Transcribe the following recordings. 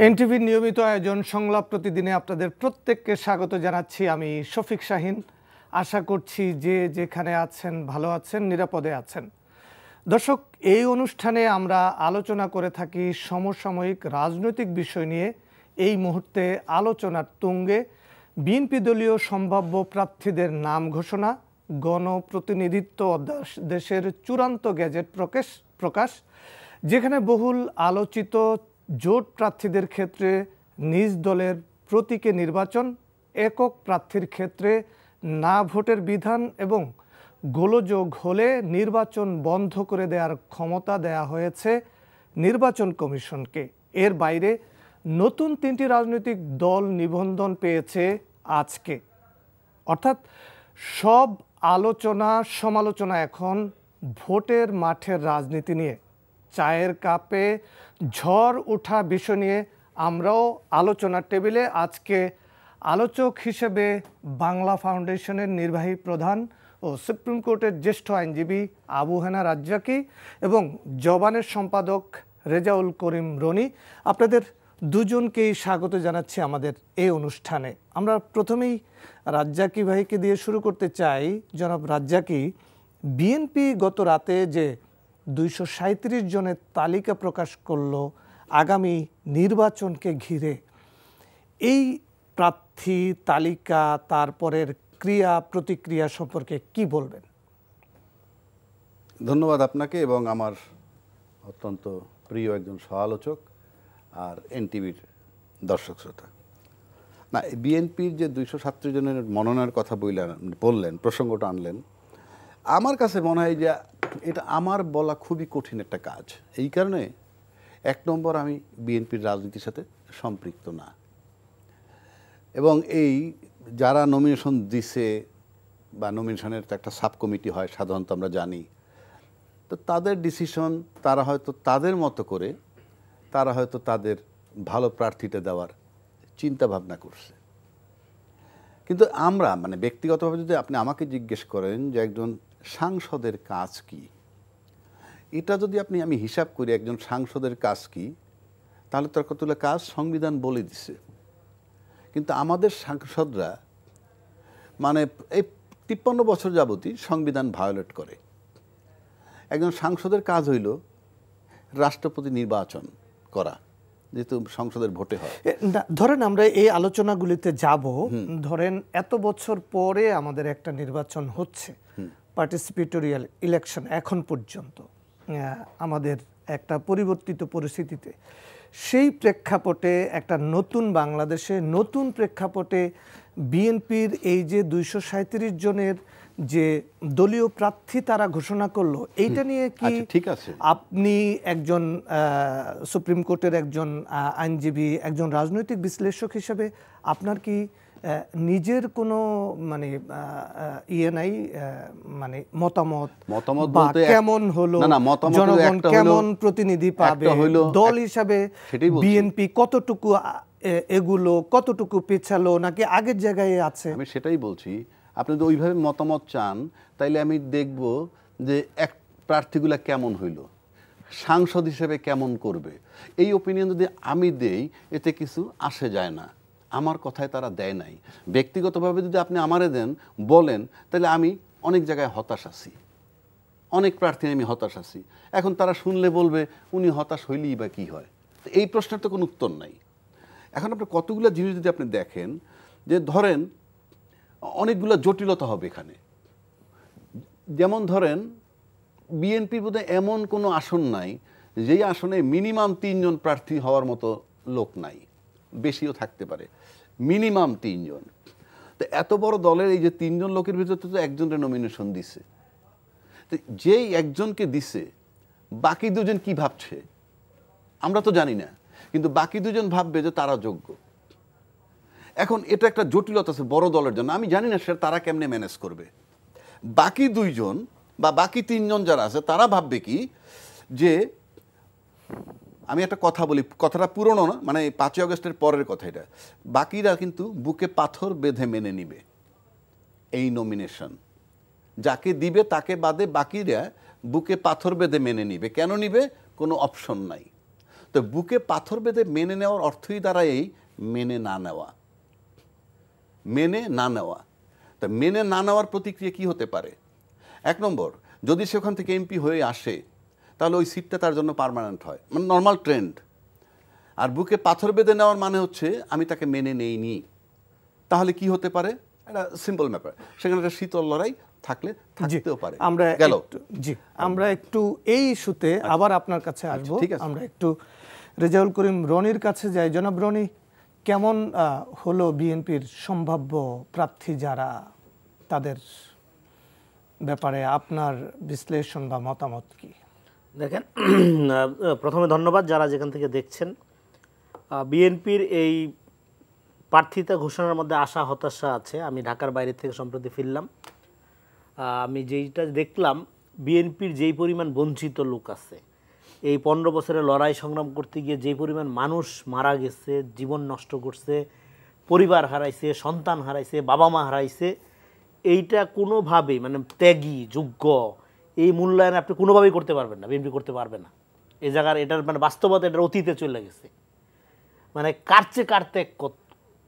এনটিভির নিয়মিত আয়োজন সংলাপ প্রতিদিনে আপনাদের প্রত্যেককে স্বাগত জানাচ্ছি। আমি শফিক শাহিন। আশা করছি যে যেখানে আছেন ভালো আছেন, নিরাপদে আছেন। দর্শক, এই অনুষ্ঠানে আমরা আলোচনা করে থাকি সমসাময়িক রাজনৈতিক বিষয় নিয়ে। এই মুহূর্তে আলোচনার তুঙ্গে বিএনপি দলীয় সম্ভাব্য প্রার্থীদের নাম ঘোষণা, গণপ্রতিনিধিত্ব দেশের চূড়ান্ত গেজেট প্রকাশ, যেখানে বহুল আলোচিত জোট প্রার্থীদের ক্ষেত্রে নিজ দলের প্রতীকে নির্বাচন, একক প্রার্থীর ক্ষেত্রে না ভোটের বিধান এবং গোলযোগ হলে নির্বাচন বন্ধ করে দেওয়ার ক্ষমতা দেয়া হয়েছে নির্বাচন কমিশনকে। এর বাইরে নতুন 3টি রাজনৈতিক দল নিবন্ধন পেয়েছে আজকে। অর্থাৎ সব আলোচনা সমালোচনা এখন ভোটের মাঠের রাজনীতি নিয়ে। চায়ের কাপে ঝড় ওঠা বিষয় নিয়ে আমরাও আলোচনার টেবিলে। আজকে আলোচক হিসেবে বাংলা ফাউন্ডেশনের নির্বাহী প্রধান ও সুপ্রিম কোর্টের জ্যেষ্ঠ আইনজীবী আবু হেনা রাজ্জাকি এবং জবানের সম্পাদক রেজাউল করিম রনি, আপনাদের দুজনকেই স্বাগত জানাচ্ছি আমাদের এই অনুষ্ঠানে। আমরা প্রথমেই রাজ্জাকি ভাইকে দিয়ে শুরু করতে চাই। জনাব রাজ্জাকি, বিএনপি গত রাতে যে 237 জনের তালিকা প্রকাশ করলো আগামী নির্বাচনকে ঘিরে, এই প্রার্থী তালিকা তারপরের ক্রিয়া প্রতিক্রিয়া সম্পর্কে কি বলবেন? ধন্যবাদ আপনাকে এবং আমার অত্যন্ত প্রিয় একজন সহ-আলোচক আর এনটিভির দর্শক শ্রোতা। না, বিএনপির যে 237 জনের মনোনয়নের কথা বললেন, প্রসঙ্গটা আনলেন, আমার কাছে মনে হয় যে এটা আমার বলা খুবই কঠিন একটা কাজ। এই কারণে এক নম্বর, আমি বিএনপির রাজনীতির সাথে সম্পৃক্ত না, এবং এই যারা নমিনেশন দিছে বা নমিনেশনের একটা সাব কমিটি হয় সাধারণত, আমরা জানি, তো তাদের ডিসিশন, তারা হয়তো তাদের মতো করে তারা হয়তো তাদের ভালো প্রার্থীটা দেওয়ার চিন্তা ভাবনা করছে। কিন্তু আমরা ব্যক্তিগতভাবে যদি আপনি আমাকে জিজ্ঞেস করেন যে একজন সাংসদের কাজ কি, এটা যদি আমি হিসাব করি একজন সাংসদের কাজ কি, তাহলে তার কতগুলো কাজ সংবিধান বলে দিছে। কিন্তু আমাদের সাংসদরা এই 53 বছর যাবতই সংবিধান ভায়োলেট করে। একজন সাংসদের কাজ হইল রাষ্ট্রপতি নির্বাচন করা, যেহেতু সংসদের ভোটে হয়। ধরেন আমরা এই আলোচনাগুলিতে যাব, ধরেন এত বছর পরে আমাদের একটা নির্বাচন হচ্ছে, পার্টিসিপেটরিয়াল ইলেকশন এখন পর্যন্ত আমাদের একটা পরিবর্তিত পরিস্থিতিতে, সেই প্রেক্ষাপটে একটা নতুন বাংলাদেশে নতুন প্রেক্ষাপটে বিএনপির এই যে 237 জনের যে দলীয় প্রার্থী তারা ঘোষণা করলো, এইটা নিয়ে কি ঠিক আছে? আপনি একজন সুপ্রিম কোর্টের একজন আইনজীবী, একজন রাজনৈতিক বিশ্লেষক হিসেবে আপনার কি নিজের কোনো নাই, মতামত বলতে কেমন হলো, জনগণ কেমন প্রতিনিধি পাবে, দল হিসাবে বিএনপি কতটুকু এগুলো, কতটুকু পেছালো নাকি আগের জায়গায় আছে? আমি সেটাই বলছি। আপনি যদি ওইভাবে মতামত চান, তাইলে আমি দেখব যে এক প্রার্থীগুলা কেমন হইল, সাংসদ হিসেবে কেমন করবে। এই ওপিনিয়ন যদি আমি দেই, এতে কিছু আসে যায় না। আমার কথায় তারা দেয় নাই। ব্যক্তিগতভাবে যদি আপনি আমারে দেন, বলেন, তাহলে আমি অনেক জায়গায় হতাশ আছি, অনেক প্রার্থী আমি হতাশ আছি। এখন তারা শুনলে বলবে উনি হতাশ হইলেই বা কী হয়। তো এই প্রশ্নের তো কোনো উত্তর নাই। এখন আপনি কতগুলো জিনিস যদি আপনি দেখেন, যে ধরেন অনেকগুলো জটিলতা হবে এখানে। যেমন ধরেন বিএনপির বোধহয় এমন কোনো আসন নাই যেই আসনে মিনিমাম 3 জন প্রার্থী হওয়ার মতো লোক নাই, বেশিও থাকতে পারে, মিনিমাম 3 জন। তো এত বড় দলের এই যে 3 জন লোকের ভিতরে তো একজনের নমিনেশন দিছে। তো যেই একজনকে দিছে, বাকি 2 জন কি ভাবছে আমরা তো জানি না, কিন্তু বাকি 2 জন ভাববে যে তারা যোগ্য। এখন এটা একটা জটিলতা আছে বড় দলের জন্য। আমি জানি না তারা কেমনে ম্যানেজ করবে। বাকি 2 জন বা বাকি 3 জন যারা আছে, তারা ভাববে কি যে, আমি একটা কথা বলি, কথাটা পুরনো না, 5ই আগস্টের পরের কথা এটা, বাকিরা কিন্তু বুকে পাথর বেঁধে মেনে নিবে এই নমিনেশন। যাকে দিবে তাকে বাদে বাকিরা বুকে পাথর বেঁধে মেনে নিবে। কেন নিবে? কোনো অপশন নাই। তো বুকে পাথর বেঁধে মেনে নেওয়ার অর্থই দ্বারাই মেনে না নেওয়া। মেনে না নেওয়া, তা মেনে না নেওয়ার প্রতিক্রিয়া কি হতে পারে? 1 নম্বর, যদি সে ওখান থেকে এমপি হয়ে আসে তাহলে ওই সিটটা তার জন্য পার্মানেন্ট হয়, মানে নর্মাল ট্রেন্ড। আর বুকে পাথর বেঁধে নেওয়ার মানে হচ্ছে আমি তাকে মেনে নেইনি। তাহলে কি হতে পারে? একটা সিম্পল ব্যাপার, সেখানে একটা শীতল লড়াই থাকলে থাকতেও পারে। আমরা একটু এই ইস্যুতে আবার আপনার কাছে আসবো। আমরা একটু রেজাউল করিম রনির কাছে যাই। জনাব রনি, কেমন হলো বিএনপির সম্ভাব্য প্রার্থী যারা, তাদের ব্যাপারে আপনার বিশ্লেষণ বা মতামত কি? দেখেন, প্রথমে ধন্যবাদ যারা যেখান থেকে দেখছেন। বিএনপির এই প্রার্থিতা ঘোষণার মধ্যে আশা হতাশা আছে। আমি ঢাকার বাইরে থেকে সম্প্রতি ফিরলাম। আমি যেইটা দেখলাম, বিএনপির যেই পরিমাণ বঞ্চিত লোক আছে, এই 15 বছরের লড়াই সংগ্রাম করতে গিয়ে যেই পরিমাণ মানুষ মারা গেছে, জীবন নষ্ট করছে, পরিবার হারাইছে, সন্তান হারাইছে, বাবা মা হারাইছে, এইটা কোনোভাবেই মানে ত্যাগী যোগ্য এই মূল্যায়ন আপনি কোনোভাবেই করতে পারবেন না, বিএনপি করতে পারবে না। এই জায়গার এটার মানে বাস্তবতা, এটার অতীতে চলে গেছে। মানে কারচে কারতে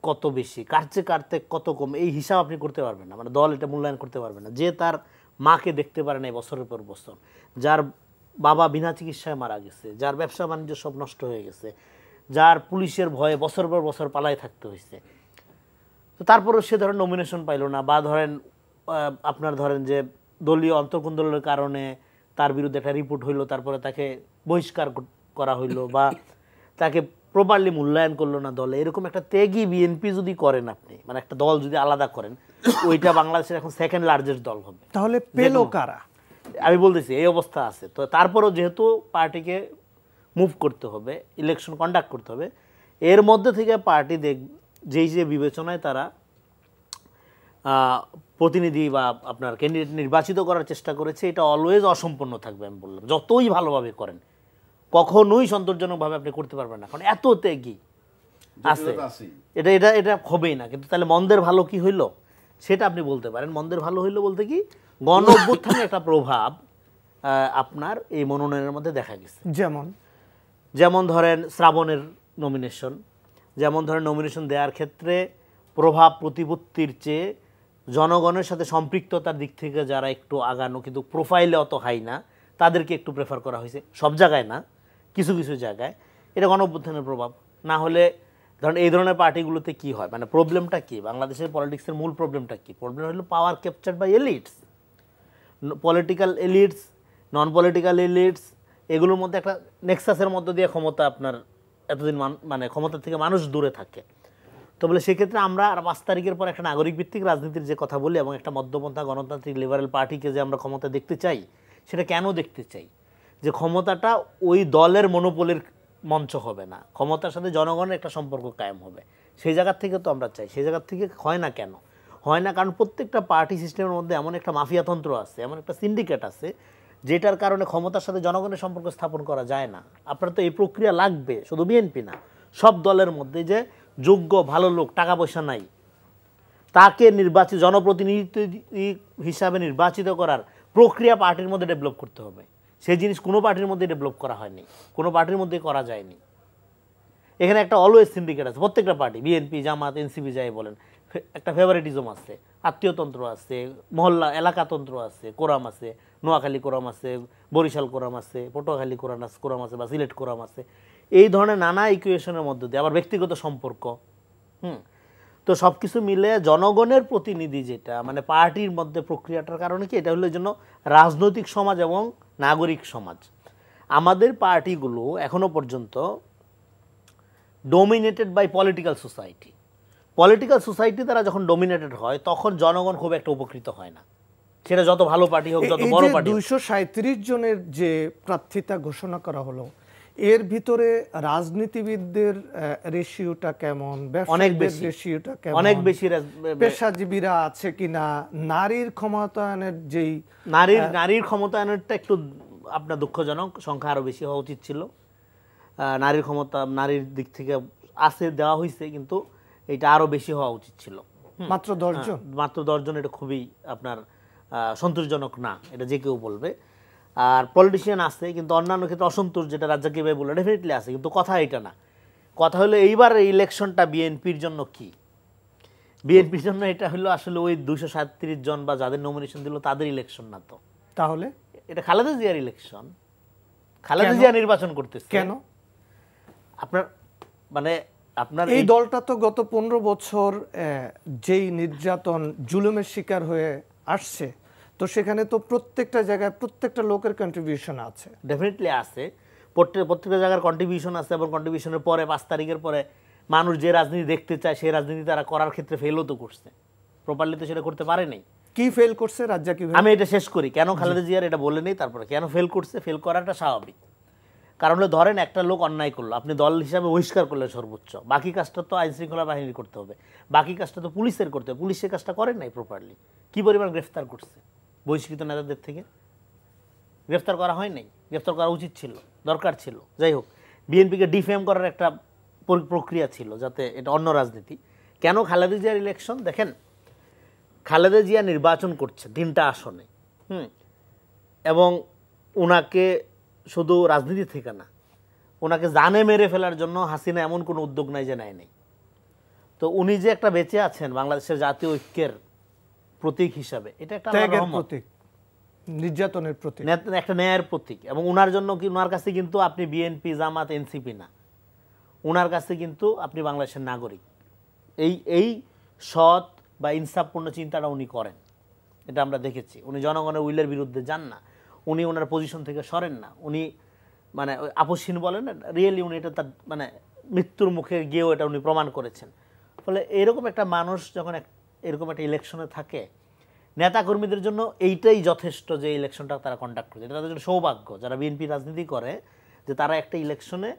কত বেশি, কারচে কারতে কত কম, এই হিসাব আপনি করতে পারবেন না। মানে দল এটা মূল্যায়ন করতে পারবে না। যে তার মাকে দেখতে পারে না বছরের পর বছর, যার বাবা বিনা চিকিৎসায় মারা গেছে, যার ব্যবসা বাণিজ্য সব নষ্ট হয়ে গেছে, যার পুলিশের ভয়ে বছর পর বছর পালায় থাকতে হয়েছে, তো তারপরেও সে ধরেন নমিনেশন পাইল না, বা ধরেন আপনার ধরেন যে দলীয় অন্তর্কুন্দলের কারণে তার বিরুদ্ধে একটা রিপোর্ট হইলো, তারপরে তাকে বহিষ্কার করা হইলো, বা তাকে প্রপারলি মূল্যায়ন করলো না দলে। এরকম একটা ত্যাগী বিএনপি যদি করেন আপনি, মানে একটা দল যদি আলাদা করেন, ওইটা বাংলাদেশের এখন সেকেন্ড লার্জেস্ট দল হবে। তাহলে পেলো কারা? আমি বলতেছি এই অবস্থা আছে। তো তারপরেও যেহেতু পার্টিকে মুভ করতে হবে, ইলেকশন কন্ডাক্ট করতে হবে, এর মধ্যে থেকে পার্টি যেই যে বিবেচনায় তারা প্রতিনিধি বা আপনার ক্যান্ডিডেট নির্বাচিত করার চেষ্টা করেছে, এটা অলওয়েজ অসম্পূর্ণ থাকবে। আমি বললাম, যতই ভালোভাবে করেন কখনোই সন্তোষজনকভাবে আপনি করতে পারবেন না, কারণ এত ত্যাগী আছে। এটা এটা এটা হবেই না। কিন্তু তাহলে মন্দের ভালো কি হইলো সেটা আপনি বলতে পারেন। মন্দের ভালো হইলো বলতে কি, গণ অভ্যুত্থানের একটা প্রভাব আপনার এই মনোনয়নের মধ্যে দেখা গেছে। যেমন ধরেন শ্রাবণের নমিনেশন, যেমন ধরেন নমিনেশন দেওয়ার ক্ষেত্রে প্রভাব প্রতিপত্তির চেয়ে জনগণের সাথে সম্পৃক্ততার দিক থেকে যারা একটু আগানো, কিন্তু প্রোফাইলে অত হাই না, তাদেরকে একটু প্রেফার করা হয়েছে। সব জায়গায় না, কিছু কিছু জায়গায়। এটা গণ অভ্যুত্থানের প্রভাব। না হলে ধরেন এই ধরনের পার্টিগুলোতে কি হয়, মানে প্রবলেমটা কি, বাংলাদেশের পলিটিক্সের মূল প্রবলেমটা কি? প্রবলেম হলো power capture by elites, political elites, non political elites. এগুলোর মধ্যে একটা নেক্সাসের মধ্য দিয়ে ক্ষমতা আপনার এতদিন মানে ক্ষমতা থেকে মানুষ দূরে থাকে। তো বলে সেক্ষেত্রে আমরা 5 তারিখের পর একটা নাগরিক ভিত্তিক রাজনীতির যে কথা বলি, এবং একটা মধ্যপন্থা গণতান্ত্রিক লিবারেল পার্টিকে যে আমরা ক্ষমতা দেখতে চাই, সেটা কেন দেখতে চাই? যে ক্ষমতাটা ওই দলের মনোপলের মঞ্চ হবে না, ক্ষমতার সাথে জনগণের একটা সম্পর্ক কায়েম হবে। সেই জায়গার থেকে তো আমরা চাই। সেই জায়গার থেকে হয় না কেন? হয় না কারণ প্রত্যেকটা পার্টি সিস্টেমের মধ্যে এমন একটা মাফিয়াতন্ত্র আছে, এমন একটা সিন্ডিকেট আছে, যেটার কারণে ক্ষমতার সাথে জনগণের সম্পর্ক স্থাপন করা যায় না। আপনার তো এই প্রক্রিয়া লাগবে, শুধু বিএনপি না, সব দলের মধ্যে যে যোগ্য ভালো লোক, টাকা পয়সা নাই, তাকে নির্বাচিত জনপ্রতিনিধি হিসাবে নির্বাচিত করার প্রক্রিয়া পার্টির মধ্যে ডেভেলপ করতে হবে। সেই জিনিস কোনো পার্টির মধ্যে ডেভেলপ করা হয়নি, কোনো পার্টির মধ্যে করা যায়নি। এখানে একটা অলওয়েজ সিন্ডিকেট আছে, প্রত্যেকটা পার্টি, বিএনপি, জামাত, এনসিপি যাই বলেন, একটা ফেভারিটিজম আছে, আত্মীয়তন্ত্র আছে, মহল্লা এলাকাতন্ত্র আছে, কোরাম আছে, নোয়াখালী কোরাম আছে, বরিশাল কোরাম আছে, পটুয়াখালী কোরাম আছে, বা সিলেট কোরাম আছে। এই ধরনের নানা ইকুয়েশনের মধ্যে দিয়ে আবার ব্যক্তিগত সম্পর্ক, তো সব কিছু মিলে জনগণের প্রতিনিধি যেটা মানে পার্টির মধ্যে প্রক্রিয়াটার কারণে কি, এটা হলো এই জন্য রাজনৈতিক সমাজ এবং নাগরিক সমাজ। আমাদের পার্টিগুলো এখনো পর্যন্ত dominated by political society. Political society দ্বারা যখন ডোমিনেটেড হয়, তখন জনগণ খুব একটা উপকৃত হয় না, সেটা যত ভালো পার্টি হোক, যত বড় পার্টি। 237 জনের যে প্রার্থিতা ঘোষণা করা হলো, এর ভিতরে রাজনীতিবিদদের রেশিওটা কেমন? অনেক বেশি, রেশিওটা কেমন? অনেক বেশি। পেশাজীবীরা আছে কিনা? নারীর ক্ষমতায়নের যেই নারীর ক্ষমতায়নেরটা একটু আপনার দুঃখজনক, সংখ্যা আরো বেশি হওয়া উচিত ছিল। নারীর ক্ষমতা নারীর দিক থেকে আছে, দেওয়া হয়েছে, কিন্তু এটা আরো বেশি হওয়া উচিত ছিল। মাত্র 10 জন, মাত্র 10 জন। এটা খুবই আপনার সন্তোষজনক না, এটা যে কেউ বলবে। আর পলিটিশিয়ান আছে, কিন্তু অন্যান্য ক্ষেত্রে অসন্তোষ যেটা রাজ্জাকি ভাই বললো ডেফিনেটলি আছে, কিন্তু কথা এটা না। কথা হলো এইবার ইলেকশনটা বিএনপির জন্য কি? বিএনপির জন্য এটা হলো আসলে ওই 237 জন বা যাদের নমিনেশন দিল তাদের ইলেকশন না, তো তাহলে এটা খালেদা জিয়ার ইলেকশন। খালেদা জিয়া নির্বাচন করতেছে কেন? আপনার মানে আপনার এই দলটা তো গত 15 বছর যেই নির্যাতন জুলুমের শিকার হয়ে আসছে, তো সেখানে তো প্রত্যেকটা জায়গায় প্রত্যেকটা লোকের কন্ট্রিবিউশন আছে। ডেফিনেটলি আছে, প্রত্যেকটা জায়গার কন্ট্রিবিউশন আছে, এবং কন্ট্রিবিউশনের পরে 5 তারিখের পরে মানুষ যে রাজনীতি দেখতে চায় সেই রাজনীতি তারা করার ক্ষেত্রে ফেলও তো করছে, প্রপারলি তো সেটা করতে পারে নাই। কি ফেল করছে রাজ্জাকি ভাই? আমি এটা শেষ করি, কেন খালেদা জিয়ার এটা বলে নেই, তারপরে কেন ফেল করছে। ফেল করাটা স্বাভাবিক, কারণ হলো ধরেন একটা লোক অন্যায় করলো, আপনি দল হিসাবে বহিষ্কার করলেন সর্বোচ্চ, বাকি কাজটা তো আইন শৃঙ্খলা বাহিনীর করতে হবে, বাকি কাজটা তো পুলিশের করতে হবে, পুলিশের কাজটা করেন নাই প্রপারলি। কি পরিমাণ গ্রেফতার করছে বহিষ্কৃত নেতাদের থেকে? গ্রেফতার করা হয় নাই, গ্রেফতার করা উচিত ছিল, দরকার ছিল। যাই হোক, বিএনপিকে ডিফেম করার একটা প্রক্রিয়া ছিল, যাতে এটা অন্য রাজনীতি। কেন খালেদা জিয়ার ইলেকশন? দেখেন, খালেদা জিয়া নির্বাচন করছে 3টা আসনে, এবং ওনাকে শুধু রাজনীতি থেকে না, ওনাকে জানে মেরে ফেলার জন্য হাসিনা এমন কোনো উদ্যোগ নাই যে নেয় নেই। তো উনি যে একটা বেঁচে আছেন বাংলাদেশের জাতীয় ঐক্যের প্রতীক হিসাবে, এটা একটা প্রতীক, নির্যাতনের প্রতীক, একটা ন্যায়ের প্রতীক। এবং ওনার জন্য কি, ওনার কাছে কিন্তু আপনি বিএনপি, জামাত, এনসিপি না, ওনার কাছে কিন্তু আপনি বাংলাদেশের নাগরিক। এই সৎ বা ইনসাফপূর্ণ চিন্তাটা উনি করেন, এটা আমরা দেখেছি। উনি জনগণের উইলের বিরুদ্ধে যান না, উনি ওনার পজিশন থেকে সরেন না, উনি মানে আপসহীন বলেন না, রিয়েলি উনি এটা তার মানে মৃত্যুর মুখে গিয়েও এটা উনি প্রমাণ করেছেন। ফলে এরকম একটা মানুষ যখন এরকম একটা ইলেকশনে থাকে, নেতাকর্মীদের জন্য এইটাই যথেষ্ট যে ইলেকশনটা তারা কন্ডাক্ট করছে। এটা তাদের জন্য সৌভাগ্য যারা বিএনপি রাজনীতি করে, যে তারা একটা ইলেকশনে,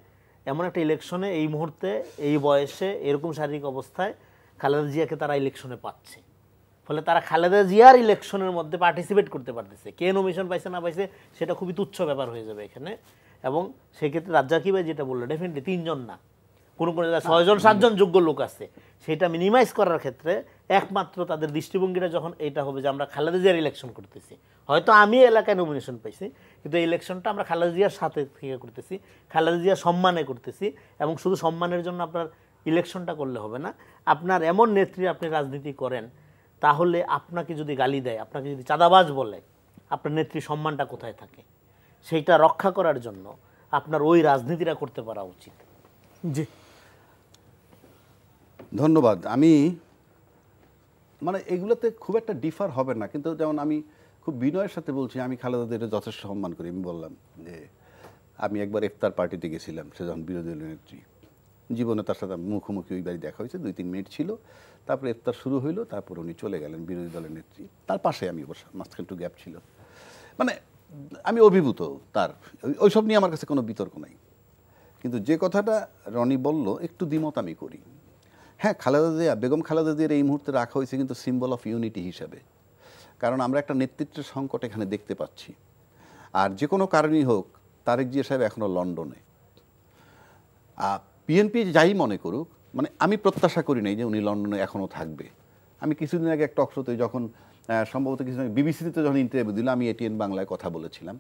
এমন একটা ইলেকশনে এই মুহূর্তে এই বয়সে এরকম শারীরিক অবস্থায় খালেদা জিয়াকে তারা ইলেকশনে পাচ্ছে। ফলে তারা খালেদা জিয়ার ইলেকশনের মধ্যে পার্টিসিপেট করতে পারতেছে। কে নমিনেশন পাইছে না পাইছে সেটা খুবই তুচ্ছ ব্যাপার হয়ে যাবে এখানে। এবং সেক্ষেত্রে রাজ্জাকি ভাই যেটা বললো, ডেফিনেটলি 3 জন না, কোনো কোনো জায়গায় 6 জন 7 জন যোগ্য লোক আছে। সেটা মিনিমাইজ করার ক্ষেত্রে একমাত্র তাদের দৃষ্টিভঙ্গিটা যখন এটা হবে যে আমরা খালেদা জিয়ার ইলেকশন করতেছি, হয়তো আমি এলাকায় নমিনেশন পাইছি, কিন্তু এই ইলেকশনটা আমরা খালেদা জিয়ার সাথে থেকে করতেছি, খালেদা জিয়ার সম্মানে করতেছি। এবং শুধু সম্মানের জন্য আপনার ইলেকশনটা করলে হবে না, আপনার এমন নেত্রী আপনি রাজনীতি করেন, তাহলে আপনাকে যদি গালি দেয়, আপনাকে যদি চাঁদাবাজ বলে, আপনার নেত্রী সম্মানটা কোথায় থাকে? সেইটা রক্ষা করার জন্য আপনার ওই রাজনীতিটা করতে পারা উচিত। জি, ধন্যবাদ। আমি মানে এগুলোতে খুব একটা ডিফার হবে না, কিন্তু যেমন আমি খুব বিনয়ের সাথে বলছি, আমি খালেদাদের যথেষ্ট সম্মান করি। আমি বললাম যে আমি একবার ইফতার পার্টিতে গেছিলাম, সে যখন বিরোধী দলের নেত্রী, জীবনে তার সাথে মুখোমুখি ওই বাড়ি দেখা হয়েছে, 2-3 মিনিট ছিল, তারপরে ইফতার শুরু হইলো, তারপর উনি চলে গেলেন বিরোধী দলের নেত্রী, তার পাশে আমি বসা, মাঝখানে একটু গ্যাপ ছিল। মানে আমি অভিভূত তার, ওইসব নিয়ে আমার কাছে কোনো বিতর্ক নাই। কিন্তু যে কথাটা রনি বলল, একটু দ্বিমত আমি করি। হ্যাঁ, খালেদা জিয়া, বেগম খালেদা জিয়ার এই মুহূর্তে রাখা হয়েছে কিন্তু সিম্বল অফ ইউনিটি হিসাবে, কারণ আমরা একটা নেতৃত্বের সংকট এখানে দেখতে পাচ্ছি। আর যে কোনো কারণেই হোক, তারেক জিয়া সাহেব এখনও লন্ডনে। বিএনপি যাই মনে করুক, মানে আমি প্রত্যাশা করি নাই যে উনি লন্ডনে এখনও থাকবে। আমি কিছুদিন আগে একটা টকশোতে, যখন সম্ভবত কিছুদিন আগে বিবিসিতে যখন ইন্টারভিউ দিলাম, আমি এটিএন বাংলায় কথা বলেছিলাম,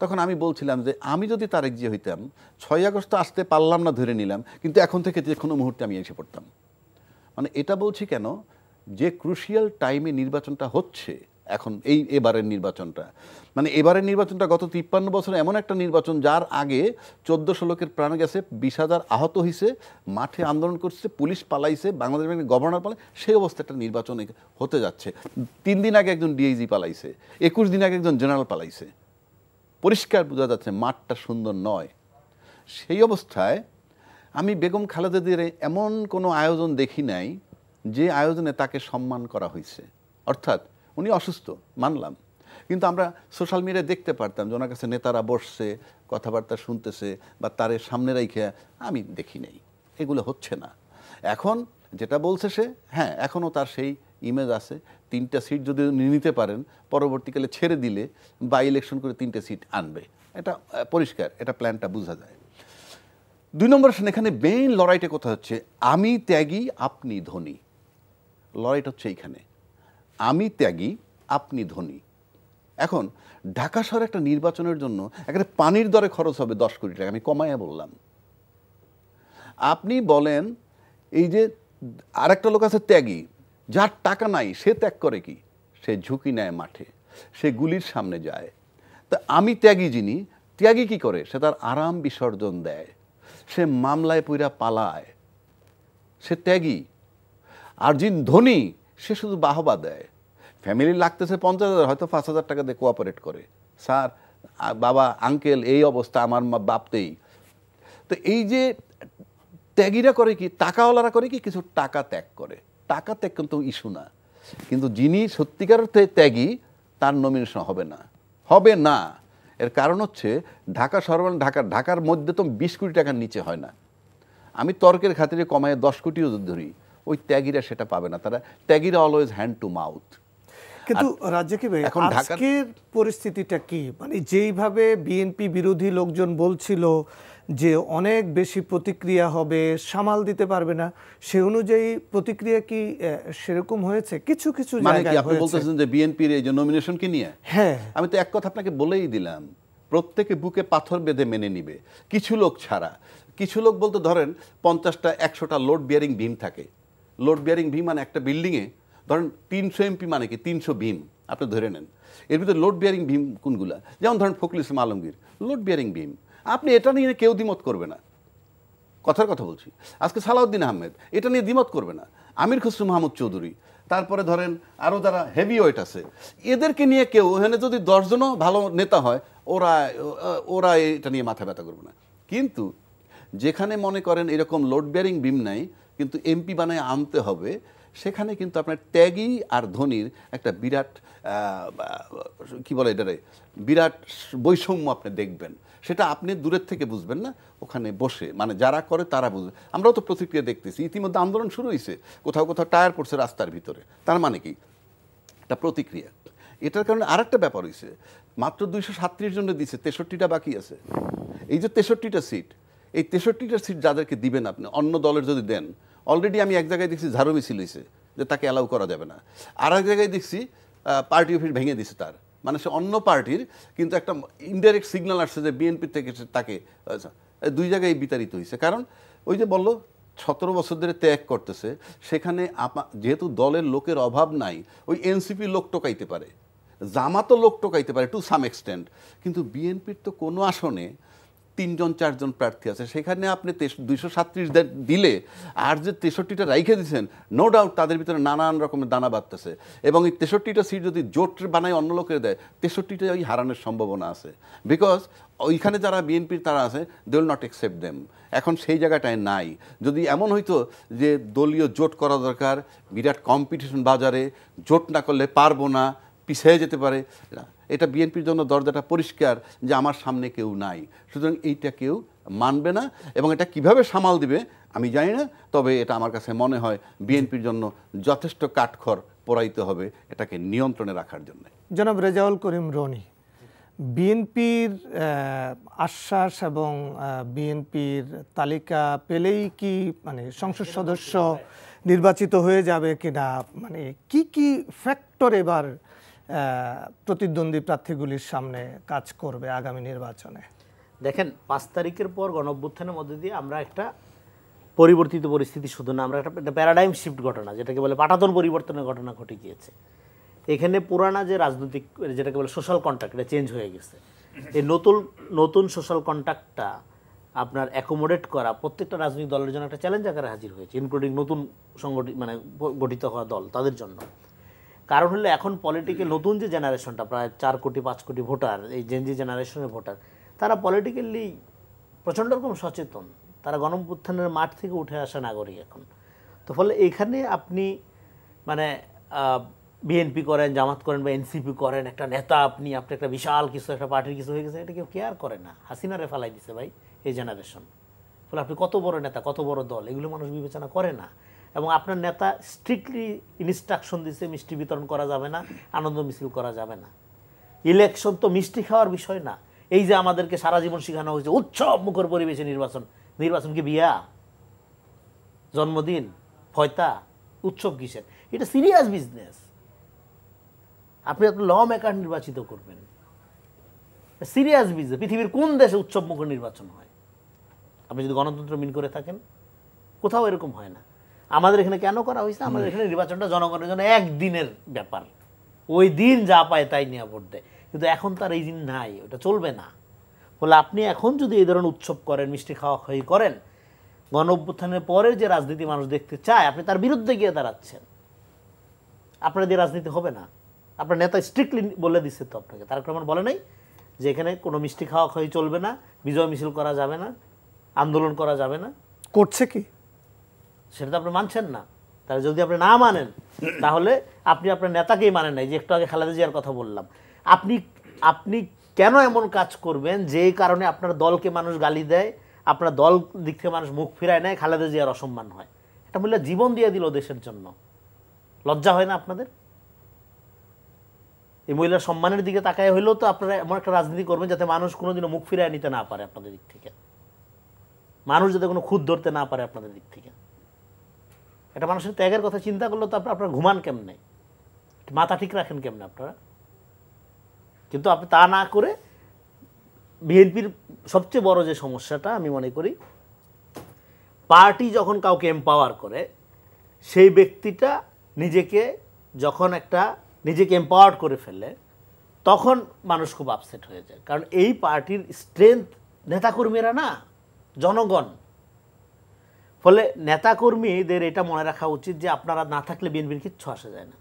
তখন আমি বলছিলাম যে আমি যদি তারেক জিয়া হইতাম, 6 আগস্ট আসতে পারলাম না ধরে নিলাম, কিন্তু এখন থেকে যে কোনো মুহূর্তে আমি এসে পড়তাম। মানে এটা বলছি কেন, যে ক্রুশিয়াল টাইমে নির্বাচনটা হচ্ছে এখন, এবারের নির্বাচনটা, মানে এবারের নির্বাচনটা গত 53 বছরে এমন একটা নির্বাচন, যার আগে 1400 লোকের প্রাণ গেছে, 20,000 আহত হয়েছে, মাঠে আন্দোলন করছে, পুলিশ পালাইছে, বাংলাদেশ ব্যাংকের গভর্নর পালাই, সেই অবস্থা একটা নির্বাচন হতে যাচ্ছে। 3 দিন আগে একজন ডিআইজি পালাইছে, 21 দিন আগে একজন জেনারেল পালাইছে, পরিষ্কার বোঝা যাচ্ছে মাঠটা সুন্দর নয়। সেই অবস্থায় আমি বেগম খালেদা জিয়ার এমন কোনো আয়োজন দেখি নাই যে আয়োজনে তাকে সম্মান করা হয়েছে। অর্থাৎ উনি অসুস্থ, মানলাম, কিন্তু আমরা সোশ্যাল মিডিয়ায় দেখতে পারতাম যে ওনার কাছে নেতারা বসছে, কথাবার্তা শুনতেছে, বা তার সামনে রেখে, আমি দেখি নাই। এগুলো হচ্ছে না। এখন যেটা বলছে সে, হ্যাঁ, এখনও তার সেই ইমেজ আছে। 3টা সিট যদি নিতে পারেন, পরবর্তীকালে ছেড়ে দিলে বাই ইলেকশন করে 3টে সিট আনবে, এটা পরিষ্কার, এটা প্ল্যানটা বোঝা যায়। 2 নম্বর, এখানে মেইন লড়াইটা কথা হচ্ছে আমি ত্যাগী আপনি ধনী। লড়াইটা হচ্ছে এইখানে, আমি ত্যাগী আপনি ধনী। এখন ঢাকা শহরে একটা নির্বাচনের জন্য একটা পানির দরে খরচ হবে 10 কোটি টাকা, আমি কমাইয়া বললাম। আপনি বলেন এই যে আরেকটা লোক আছে ত্যাগী, যার টাকা নাই সে ত্যাগ করে কি? সে ঝুঁকি নেয় মাঠে, সে গুলির সামনে যায়। তা আমি ত্যাগী যিনি, ত্যাগী কি করে? সে তার আরাম বিসর্জন দেয়, সে মামলায় পইরা পালায়, সে ত্যাগী। আর যিনি ধনী সে শুধু বাহবা দেয়। ফ্যামিলি লাগতেছে 50,000, হয়তো 5,000 টাকা দিয়ে কোঅপারেট করে, স্যার বাবা আঙ্কেল এই অবস্থা আমার বাপতেই। তো এই যে ত্যাগীরা করে কি, টাকাওয়ালারা করে কি, কিছু টাকা ত্যাগ করে। টাকা ত্যাগ কিন্তু ইস্যু না, কিন্তু যিনি সত্যিকার ত্যাগী তার নমিনেশন হবে না, হবে না। এর কারণ হচ্ছে ঢাকা সর্বনিম্ন ঢাকার মধ্যে তো 20 কোটি টাকার নিচে হয় না। আমি তর্কের খাতিরে কমায় 10 কোটিও ধরি, ওই ত্যাগীরা সেটা পাবে না। তারা ত্যাগীরা অলওয়েজ হ্যান্ড টু মাউথ। কিন্তু রাজ্জাকি ভাই, এখন আজকের পরিস্থিতিটা কি? মানে যেইভাবে বিএনপি বিরোধী লোকজন বলছিল যে অনেক বেশি প্রতিক্রিয়া হবে, সামাল দিতে পারবে না, সে অনুযায়ী প্রতিক্রিয়া কি সেরকম হয়েছে? কিছু কিছু জায়গায় আপনি বলতেছেন যে বিএনপির এই যে নমিনেশনকে নিয়ে? হ্যাঁ, আমি তো এক কথা আপনাকে বলেই দিলাম, প্রত্যেকে বুকে পাথর বেঁধে মেনে নিবে, কিছু লোক ছাড়া। কিছু লোক বলতে ধরেন 50টা 100টা লোড বিয়ারিং বিম থাকে। লোড বিয়ারিং বিম মানে একটা বিল্ডিংয়ে ধরেন 300 এমপি মানে কি 300 বিম আপনি ধরে নেন। এর ভিতরে লোড বিয়ারিং বিম কোনগুলা? যেমন ধরেন ফখরুল ইসলাম আলমগীর, লোড বিয়ারিং বিম। আপনি এটা নিয়ে কেউ দ্বিমত করবে না, কথার কথা বলছি। আজকে সালাউদ্দিন আহমেদ, এটা নিয়ে দ্বিমত করবে না। আমির খসরু মাহমুদ চৌধুরী, তারপরে ধরেন আরও যারা হেভি ওয়েট আছে, এদেরকে নিয়ে কেউ, এখানে যদি 10 জনও ভালো নেতা হয়, ওরা এটা নিয়ে মাথা ব্যথা করবে না। কিন্তু যেখানে মনে করেন এরকম লোড বিয়ারিং বিম নাই, কিন্তু এমপি বানায় আনতে হবে, সেখানে কিন্তু আপনার ত্যাগী আর ধনীর একটা বিরাট কি বলে এটারে, বিরাট বৈষম্য আপনি দেখবেন। সেটা আপনি দূরের থেকে বুঝবেন না, ওখানে বসে মানে যারা করে তারা বুঝবে। আমরাও তো প্রতিক্রিয়া দেখতেছি, ইতিমধ্যে আন্দোলন শুরু হয়েছে, কোথাও কোথাও টায়ার পড়ছে রাস্তার ভিতরে। তার মানে কি? একটা প্রতিক্রিয়া। এটার কারণে আরেকটা ব্যাপার হয়েছে, মাত্র 237 জনে দিচ্ছে, 63টা বাকি আছে। এই যে 63টা সিট, এই 63টা সিট যাদেরকে দিবেন আপনি, অন্য দলের যদি দেন, অলরেডি আমি এক জায়গায় দেখছি ঝাড়ু মিছিল হয়েছে যে তাকে অ্যালাউ করা যাবে না। আর এক জায়গায় দেখছি পার্টি অফিস ভেঙে দিছে তার, মানে সে অন্য পার্টির, কিন্তু একটা ইনডাইরেক্ট সিগন্যাল আসছে যে বিএনপি থেকে তাকে, দুই জায়গায় বিতাড়িত হয়েছে। কারণ ওই যে বললো 17 বছর ধরে ত্যাগ করতেছে, সেখানে যেহেতু দলের লোকের অভাব নাই, ওই এনসিপি লোক টোকাইতে পারে, জামাতও লোক টোকাইতে পারে টু সাম এক্সটেন্ট, কিন্তু বিএনপির তো কোনো আসনে 3 জন 4 জন প্রার্থী আছে, সেখানে আপনি 237 দিলে আর যে 63টা রাইখে দিচ্ছেন, নো ডাউট তাদের ভিতরে নানান রকমের দানা বাঁধতেছে। এবং এই 63টা সিট যদি জোট বানায় অন্য লোকের দেয়, 63টা ওই হারানোর সম্ভাবনা আছে। বিকজ ওইখানে যারা বিএনপির তারা আছে, they will not accept them. এখন সেই জায়গাটায় নাই। যদি এমন হইতো যে দলীয় জোট করা দরকার, বিরাট কম্পিটিশন বাজারে, জোট না করলে পারবো না, পিছিয়ে যেতে পারে, এটা বিএনপির জন্য দরজাটা পরিষ্কার যে আমার সামনে কেউ নাই, সুতরাং এইটা কেউ মানবে না। এবং এটা কিভাবে সামাল দিবে আমি জানি না, তবে এটা আমার কাছে মনে হয় বিএনপির জন্য যথেষ্ট কাঠখড় পোড়াইতে হবে এটাকে নিয়ন্ত্রণে রাখার জন্য। জনাব রেজাউল করিম রনি, বিএনপির আশ্বাস এবং বিএনপির তালিকা পেলেই কি মানে সংসদ সদস্য নির্বাচিত হয়ে যাবে কিনা, মানে কি কি ফ্যাক্টর এবার প্রতিদ্বন্দ্বী প্রার্থীগুলির সামনে কাজ করবে আগামী নির্বাচনে? দেখেন, 5 তারিখের পর গণঅভ্যুত্থানের মধ্যে দিয়ে আমরা একটা পরিবর্তিত পরিস্থিতি, শুধু না, আমরা একটা প্যারাডাইম শিফট ঘটনা, যেটাকে বলে পাটাতন পরিবর্তনের ঘটনা ঘটে গিয়েছে। এখানে পুরানা যে রাজনৈতিক, যেটাকে বলে সোশ্যাল কন্ট্রাক্ট, এটা চেঞ্জ হয়ে গেছে। এই নতুন সোশ্যাল কন্ট্রাক্টটা আপনার অ্যাকোমোডেট করা প্রত্যেকটা রাজনৈতিক দলের জন্য একটা চ্যালেঞ্জ আকারে হাজির হয়েছে, ইনক্লুডিং নতুন গঠিত হওয়া দল, তাদের জন্য। কারণ হলো এখন পলিটিক্যাল নতুন যে জেনারেশনটা, প্রায় 4 কোটি 5 কোটি ভোটার, এই জেনজি জেনারেশনের ভোটার, তারা পলিটিক্যালি প্রচণ্ড রকম সচেতন, তারা গণঅভ্যুত্থানের মাঠ থেকে উঠে আসা নাগরিক এখন। তো ফলে এইখানে আপনি মানে বিএনপি করেন, জামাত করেন বা এনসিপি করেন, একটা নেতা আপনি একটা বিশাল কিছু, একটা পার্টির কিছু হয়ে গেছে, এটা কেউ কেয়ার করে না। হাসিনারে ফালাই দিছে ভাই এই জেনারেশন। ফলে আপনি কত বড় নেতা, কত বড় দল, এগুলো মানুষ বিবেচনা করে না। এবং আপনার নেতা স্ট্রিক্টলি ইনস্ট্রাকশন দিচ্ছে, মিষ্টি বিতরণ করা যাবে না, আনন্দ মিছিল করা যাবে না। ইলেকশন তো মিষ্টি খাওয়ার বিষয় না। এই যে আমাদেরকে সারা জীবন শেখানো হয়েছে উৎসব মুখর পরিবেশে নির্বাচন, নির্বাচন কি বিয়া, জন্মদিন, ফয়তা, উৎসব কিসের? এটা সিরিয়াস বিজনেস। আপনি একটা ল মেকার নির্বাচিত করবেন, সিরিয়াস বিজনেস। পৃথিবীর কোন দেশে উৎসবমুখর নির্বাচন হয়? আপনি যদি গণতন্ত্র মিন করে থাকেন, কোথাও এরকম হয় না। আমাদের এখানে কেন করা হয়েছে? আমাদের এখানে নির্বাচনটা জনগণের জন্য একদিনের ব্যাপার, ওই দিন যা পায় তাই নিয়ে ভোট দেয়। কিন্তু এখন তার এই দিন নাই, ওটা চলবে না। ফলে আপনি এখন যদি এই ধরনের উৎসব করেন, মিষ্টি খাওয়া খাওয়ি করেন, গণ অভ্যুত্থানের পরে যে রাজনীতি মানুষ দেখতে চায়, আপনি তার বিরুদ্ধে গিয়ে দাঁড়াচ্ছেন। আপনার দিয়ে রাজনীতি হবে না। আপনার নেতা স্ট্রিক্টলি বলে দিচ্ছে তো আপনাকে, তারেক রহমান বলে নাই যে এখানে কোনো মিষ্টি খাওয়া খাওয়ি চলবে না, বিজয় মিছিল করা যাবে না, আন্দোলন করা যাবে না। করছে কি সেটা তো আপনি মানছেন না। তাহলে যদি আপনি না মানেন, তাহলে আপনি আপনার নেতাকেই মানেন নাই। যে একটু আগে খালেদা জিয়ার কথা বললাম, আপনি কেন এমন কাজ করবেন যে কারণে আপনার দলকে মানুষ গালি দেয়, আপনার দল দিক থেকে মানুষ মুখ ফিরায় নেয়, খালেদা জিয়ার অসম্মান হয়? এটা মূল্য জীবন দিয়ে দিল দেশের জন্য। লজ্জা হয় না আপনাদের? এই মহিলার সম্মানের দিকে তাকায় হইলেও তো আপনারা এমন একটা রাজনীতি করবেন যাতে মানুষ কোনোদিনও মুখ ফিরায় নিতে না পারে আপনাদের দিক থেকে, মানুষ যাতে কোনো খুঁত ধরতে না পারে আপনাদের দিক থেকে। একটা মানুষের ত্যাগের কথা চিন্তা করলে তো আপনারা ঘুমান কেমনে, মাথা ঠিক রাখেন কেমনে আপনারা? কিন্তু আপনি তা না করে, বিএনপির সবচেয়ে বড় যে সমস্যাটা আমি মনে করি, পার্টি যখন কাউকে এম্পাওয়ার করে, সেই ব্যক্তিটা নিজেকে এম্পাওয়ার্ড করে ফেলে, তখন মানুষ খুব আপসেট হয়ে যায়। কারণ এই পার্টির স্ট্রেংথ নেতাকর্মীরা না, জনগণ। ফলে নেতাকর্মীদের এটা মনে রাখা উচিত যে আপনারা না থাকলে বিএনপির কিচ্ছু আসা যায় না।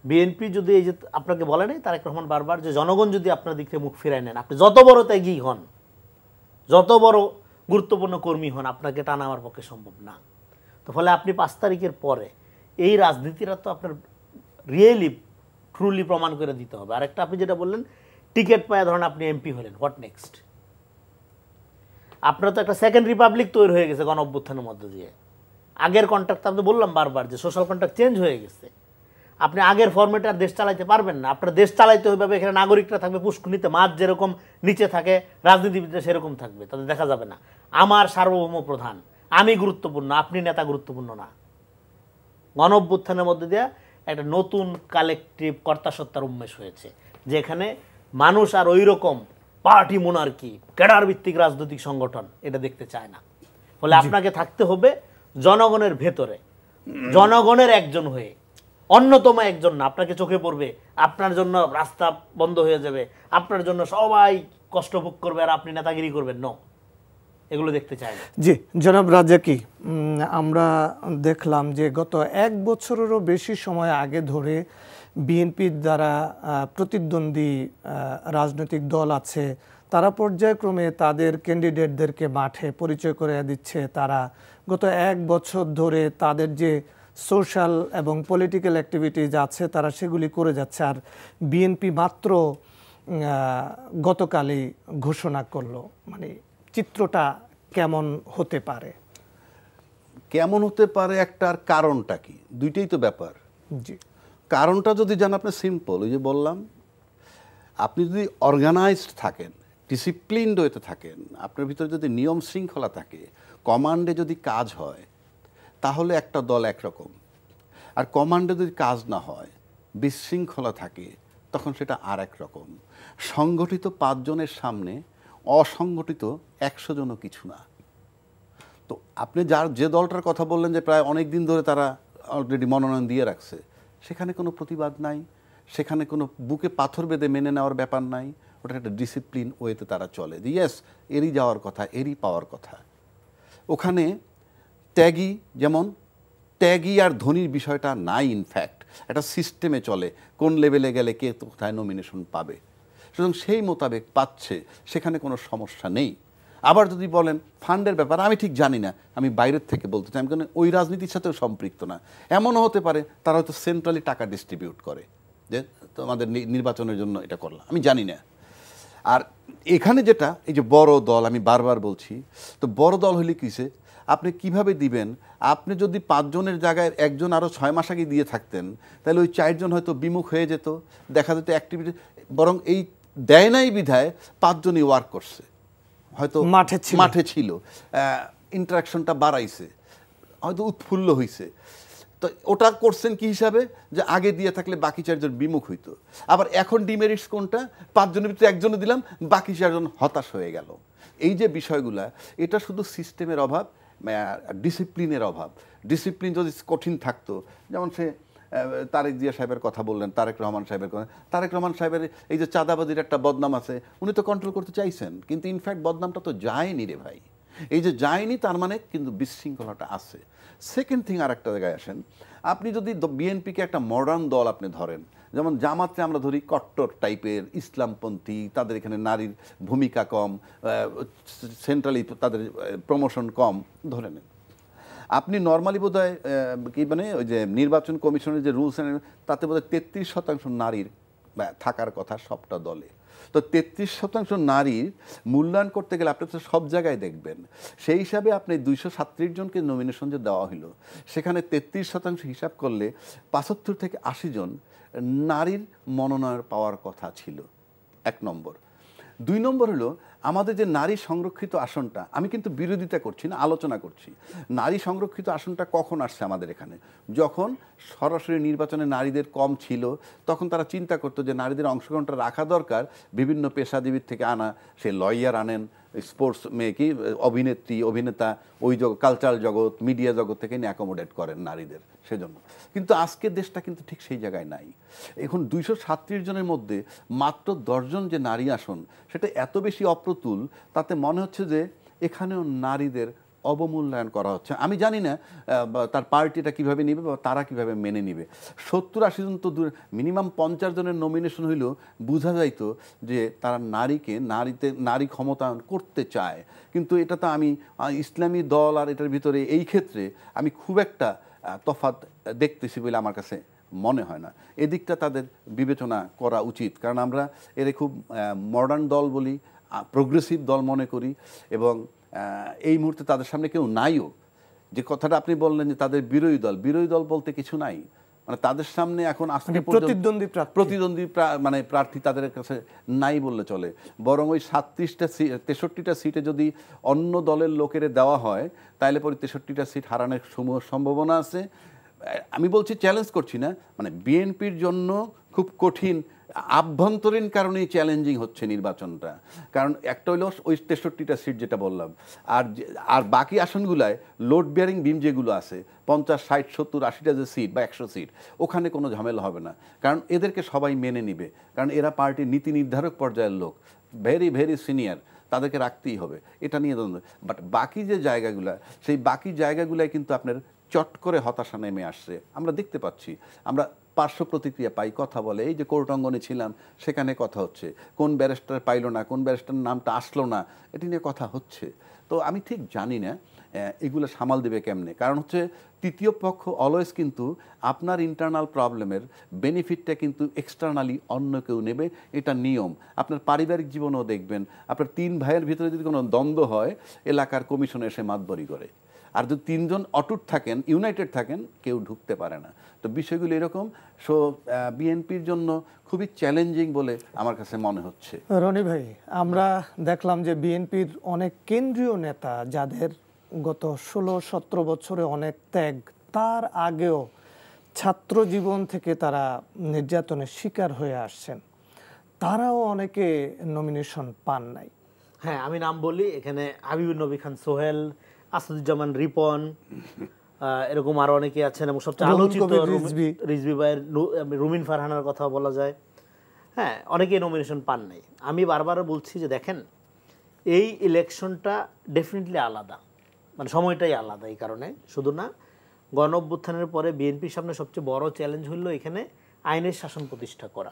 বিএনপি যদি, এই যে আপনাকে বলে নাই তারেক রহমান বারবার, যে জনগণ যদি আপনার দিক থেকে মুখ ফিরায় নেন, আপনি যত বড় ত্যাগী হন, যত বড় গুরুত্বপূর্ণ কর্মী হন, আপনাকে টানা আমার পক্ষে সম্ভব না। তো ফলে আপনি 5 তারিখের পরে এই রাজনীতিটা তো আপনার রিয়েলি ট্রুলি প্রমাণ করে দিতে হবে। আরেকটা, আপনি যেটা বললেন টিকিট পায় ধরেন আপনি এমপি হলেন, হোয়াট নেক্সট? আপনার তো একটা সেকেন্ড রিপাবলিক তৈরি হয়ে গেছে গণ অভ্যুত্থানের মধ্যে দিয়ে। আগের কন্ট্রাক্ট আমি বললাম বারবার যে সোশ্যাল কন্ট্রাক্ট চেঞ্জ হয়ে গেছে। আপনি আগের ফরম্যাটে আর দেশ চালাইতে পারবেন না। আপনার দেশ চালাইতে হবে, এখানে নাগরিকরা থাকবে পুষ্কুনিতে, মাছ যেরকম নিচে থাকে, রাজনীতিবিদরা সেরকম থাকবে, তাদের দেখা যাবে না। আমার সার্বভৌম প্রধান, আমি গুরুত্বপূর্ণ, আপনি নেতা গুরুত্বপূর্ণ না। গণ অভ্যুত্থানের মধ্যে দিয়ে একটা নতুন কালেকটিভ কর্তাসত্তার উন্মেষ হয়েছে, যেখানে মানুষ আর ওই রকম পার্টি মোনার্কি, ক্যাডার ভিত্তিক রাজনৈতিক সংগঠন এটা দেখতে চায় না। ফলে আপনাকে থাকতে হবে জনগণের ভেতরে, জনগণের একজন হয়ে, অন্যতম একজন না। আপনাকে চোখে পড়বে, আপনার জন্য রাস্তা বন্ধ হয়ে যাবে, আপনার জন্য সবাই কষ্ট ভোগ করবে, আর আপনি নেতাগিরি করবেন, ন, এগুলো দেখতে চায় না। জি জনাব রাজ্জাকি, আমরা দেখলাম যে গত 1 বছরেরও বেশি সময় আগে ধরে বিএনপির দ্বারা প্রতিদ্বন্দ্বী রাজনৈতিক দল আছে, তারা পর্যায়ক্রমে তাদের ক্যান্ডিডেটদেরকে মাঠে পরিচয় করে দিচ্ছে। তারা গত 1 বছর ধরে তাদের যে সোশ্যাল এবং পলিটিক্যাল অ্যাক্টিভিটিজ আছে তারা সেগুলি করে যাচ্ছে। আর বিএনপি মাত্র গতকালই ঘোষণা করলো। মানে চিত্রটা কেমন হতে পারে? কেমন হতে পারে, একটার কারণটা কি? দুইটাই তো ব্যাপার। জি, কারণটা যদি জান, আপনি সিম্পল, ওই যে বললাম, আপনি যদি অর্গানাইজড থাকেন, ডিসিপ্লিনড হতে থাকেন, আপনার ভিতরে যদি নিয়ম শৃঙ্খলা থাকে, কমান্ডে যদি কাজ হয়, তাহলে একটা দল একরকম। আর কমান্ডে যদি কাজ না হয়, বিশৃঙ্খলা থাকে, তখন সেটা আর এক রকম। সংগঠিত 5 জনের সামনে অসংগঠিত 100 জনও কিছু না। তো আপনি যে দলটার কথা বললেন যে প্রায় অনেক দিন ধরে তারা অলরেডি মনোনয়ন দিয়ে রাখছে, সেখানে কোনো প্রতিবাদ নাই, সেখানে কোনো বুকে পাথর বেঁধে মেনে নেওয়ার ব্যাপার নাই। ওটা একটা ডিসিপ্লিন ওয়েতে তারা চলে, যে ইয়েস এরই যাওয়ার কথা, এরই পাওয়ার কথা। ওখানে ত্যাগী, যেমন ত্যাগী আর ধনীর বিষয়টা নাই। ইনফ্যাক্ট একটা সিস্টেমে চলে, কোন লেভেলে গেলে কে কোথায় নমিনেশন পাবে, সুতরাং সেই মোতাবেক পাচ্ছে, সেখানে কোনো সমস্যা নেই। আবার যদি বলেন ফান্ডের ব্যাপার, আমি ঠিক জানি না, আমি বাইরের থেকে বলতে চাই, আমি কারণ ওই রাজনীতির সাথেও সম্পৃক্ত না। এমনও হতে পারে তারা হয়তো সেন্ট্রালি টাকা ডিস্ট্রিবিউট করে, যে তোমাদের নির্বাচনের জন্য এটা করলাম, আমি জানি না। আর এখানে যেটা, এই যে বড় দল, আমি বারবার বলছি, তো বড় দল হলে কিসে আপনি কিভাবে দিবেন? আপনি যদি 5 জনের জায়গায় একজন আরও 6 মাস আগে দিয়ে থাকতেন, তাহলে ওই 4 জন হয়তো বিমুখ হয়ে যেত, দেখা যেত অ্যাক্টিভিটি, বরং এই দেয় নাই বিধায় 5 জনই ওয়ার্ক করছে, হয়তো মাঠে ছিল, ইন্টারাকশনটা বাড়াইছে, হয়তো উৎফুল্ল হয়েছে। তো তো ওটা করছেন কি হিসাবে, যে আগে দিয়ে থাকলে বাকি 4 জন বিমুখ হইতো। আবার এখন ডিমেরিটস কোনটা, 5 জনের ভিতরে 1 জনে দিলাম, বাকি 4 জন হতাশ হয়ে গেল। এই যে বিষয়গুলা, এটা শুধু সিস্টেমের অভাব, ডিসিপ্লিনের অভাব। ডিসিপ্লিন যদি কঠিন থাকতো, যেমন সে তারেক জিয়া সাহেবের কথা বললেন, তারেক রহমান সাহেবের কথা, তারেক রহমান সাহেবের এই যে চাঁদাবাজির একটা বদনাম আছে, উনি তো কন্ট্রোল করতে চাইছেন, কিন্তু ইনফ্যাক্ট বদনামটা তো যায়নি রে ভাই। এই যে যায়নি, তার মানে কিন্তু বিশৃঙ্খলাটা আছে। সেকেন্ড থিং, আর একটা জায়গায় আসেন, আপনি যদি বিএনপিকে একটা মডার্ন দল আপনি ধরেন, যেমন জামাতকে আমরা ধরি কট্টর টাইপের ইসলামপন্থী, তাদের এখানে নারীর ভূমিকা কম, সেন্ট্রালি তাদের প্রমোশন কম, ধরে নেন। আপনি নর্মালি বোধহয় কি মানে ওই যে নির্বাচন কমিশনের যে রুলস তাতে বোধহয় 33% নারীর থাকার কথা সবটা দলে। তো 33% নারীর মূল্যায়ন করতে গেলে আপনি তো সব জায়গায় দেখবেন, সেই হিসাবে আপনি 237 জনকে নমিনেশন যে দেওয়া হলো, সেখানে 33% হিসাব করলে 75 থেকে 80 জন নারীর মনোনয়ন পাওয়ার কথা ছিল, 1 নম্বর। 2 নম্বর হলো আমাদের যে নারী সংরক্ষিত আসনটা, আমি কিন্তু বিরোধিতা করছি না, আলোচনা করছি। নারী সংরক্ষিত আসনটা কখন আসছে আমাদের এখানে? যখন সরাসরি নির্বাচনে নারীদের কম ছিল, তখন তারা চিন্তা করতো যে নারীদের অংশগ্রহণটা রাখা দরকার, বিভিন্ন পেশাজীবীর থেকে আনা, সে লয়ার আনেন, স্পোর্টস মেয়ে কি অভিনেত্রী অভিনেতা, ওই কালচারাল জগৎ মিডিয়া জগৎ থেকে নিয়ে অ্যাকোমোডেট করেন নারীদের, সেজন্য। কিন্তু আজকের দেশটা কিন্তু ঠিক সেই জায়গায় নাই। এখন 237 জনের মধ্যে মাত্র 10 জন যে নারী আসন, সেটা এত বেশি অপ্রতুল, তাতে মনে হচ্ছে যে এখানেও নারীদের অবমূল্যায়ন করা হচ্ছে। আমি জানি না তার পার্টিটা কিভাবে নিবে বা তারা কিভাবে মেনে নিবে। 70-80 জন তো মিনিমাম 50 জনের নমিনেশন হইলেও বোঝা যাইতো যে তারা নারী ক্ষমতায়ন করতে চায়। কিন্তু এটা তো আমি ইসলামী দল আর এটার ভিতরে এই ক্ষেত্রে আমি খুব একটা তফাৎ দেখতেছি বলে আমার কাছে মনে হয় না। এদিকটা তাদের বিবেচনা করা উচিত, কারণ আমরা এর খুব মডার্ন দল বলি, প্রোগ্রেসিভ দল মনে করি, এবং এই মুহূর্তে তাদের সামনে কেউ নাইও। যে কথাটা আপনি বললেন যে তাদের বিরোধী দল বলতে কিছু নাই, মানে তাদের সামনে এখন আজকে প্রতিদ্বন্দ্বী মানে প্রার্থী তাদের কাছে নাই বললে চলে। বরং ওই 63টা সিটে যদি অন্য দলের লোকের দেওয়া হয়, তাহলে পরে 63টা সিট হারানোর সম্ভাবনা আছে। আমি বলছি, চ্যালেঞ্জ করছি না, মানে বিএনপির জন্য খুব কঠিন, আভ্যন্তরীণ কারণেই চ্যালেঞ্জিং হচ্ছে নির্বাচনটা। কারণ একটা হলো ওই 63টা সিট যেটা বললাম, আর বাকি আসনগুলায় লোড বিয়ারিং বিম যেগুলো আছে 50, 60, 70, 80টা যে সিট বা 100 সিট, ওখানে কোনো ঝামেলা হবে না, কারণ এদেরকে সবাই মেনে নিবে, কারণ এরা পার্টির নীতি নির্ধারক পর্যায়ের লোক, ভেরি ভেরি সিনিয়র, তাদেরকে রাখতেই হবে, এটা নিয়ে দ্বন্দ্ব। বাট বাকি যে জায়গাগুলো, সেই বাকি জায়গাগুলোয় কিন্তু আপনার চট করে হতাশা নেমে আসছে, আমরা দেখতে পাচ্ছি। আমরা পার্শ্ব প্রতিক্রিয়া পাই, কথা বলে, এই যে কোর্ট অঙ্গনে ছিলাম সেখানে কথা হচ্ছে, কোন ব্যারিস্টার পাইলো না, কোন ব্যারিস্টার নামটা আসলো না, এটি নিয়ে কথা হচ্ছে। তো আমি ঠিক জানি না এগুলো সামাল দেবে কেমনে, কারণ হচ্ছে তৃতীয় পক্ষ অলওয়েজ কিন্তু আপনার ইন্টারনাল প্রবলেমের বেনিফিটটা কিন্তু এক্সটার্নালি অন্য কেউ নেবে, এটা নিয়ম। আপনার পারিবারিক জীবনেও দেখবেন, আপনার 3 ভাইয়ের ভিতরে যদি কোনো দ্বন্দ্ব হয়, এলাকার কমিশনে এসে মাতবরি করে, আর যদি 3 জন অটুট থাকেন, ইউনাইটেড থাকেন, কেউ ঢুকতে পারে না। তো বিষয়গুলো এরকম। সো বিএনপির জন্য খুবই চ্যালেঞ্জিং বলে আমার কাছে মনে হচ্ছে। রনি ভাই, আমরা দেখলাম যে বিএনপির অনেক কেন্দ্রীয় নেতা, যাদের গত 16-17 বছরে অনেক ত্যাগ, তার আগেও ছাত্র জীবন থেকে তারা নির্যাতনের শিকার হয়ে আসছেন, তারাও অনেকে নমিনেশন পান নাই। হ্যাঁ, আমি নাম বলি এখানে, হাবিবুর নবী খান সোহেল, আসাদুজ্জামান রিপন, এরকম আরো অনেকে আছেন, এবং সবচেয়ে আলোচিত রিজভি ভাইয়ের রুমিন ফারহানার কথা বলা যায়। হ্যাঁ, অনেকেই নমিনেশন পান নাই। আমি বারবার বলছি যে দেখেন, এই ইলেকশনটা ডেফিনেটলি আলাদা, মানে সময়টাই আলাদা। এই কারণে শুধু না, গণ অভ্যুত্থানের পরে বিএনপির সামনে সবচেয়ে বড় চ্যালেঞ্জ হলো এখানে আইনের শাসন প্রতিষ্ঠা করা,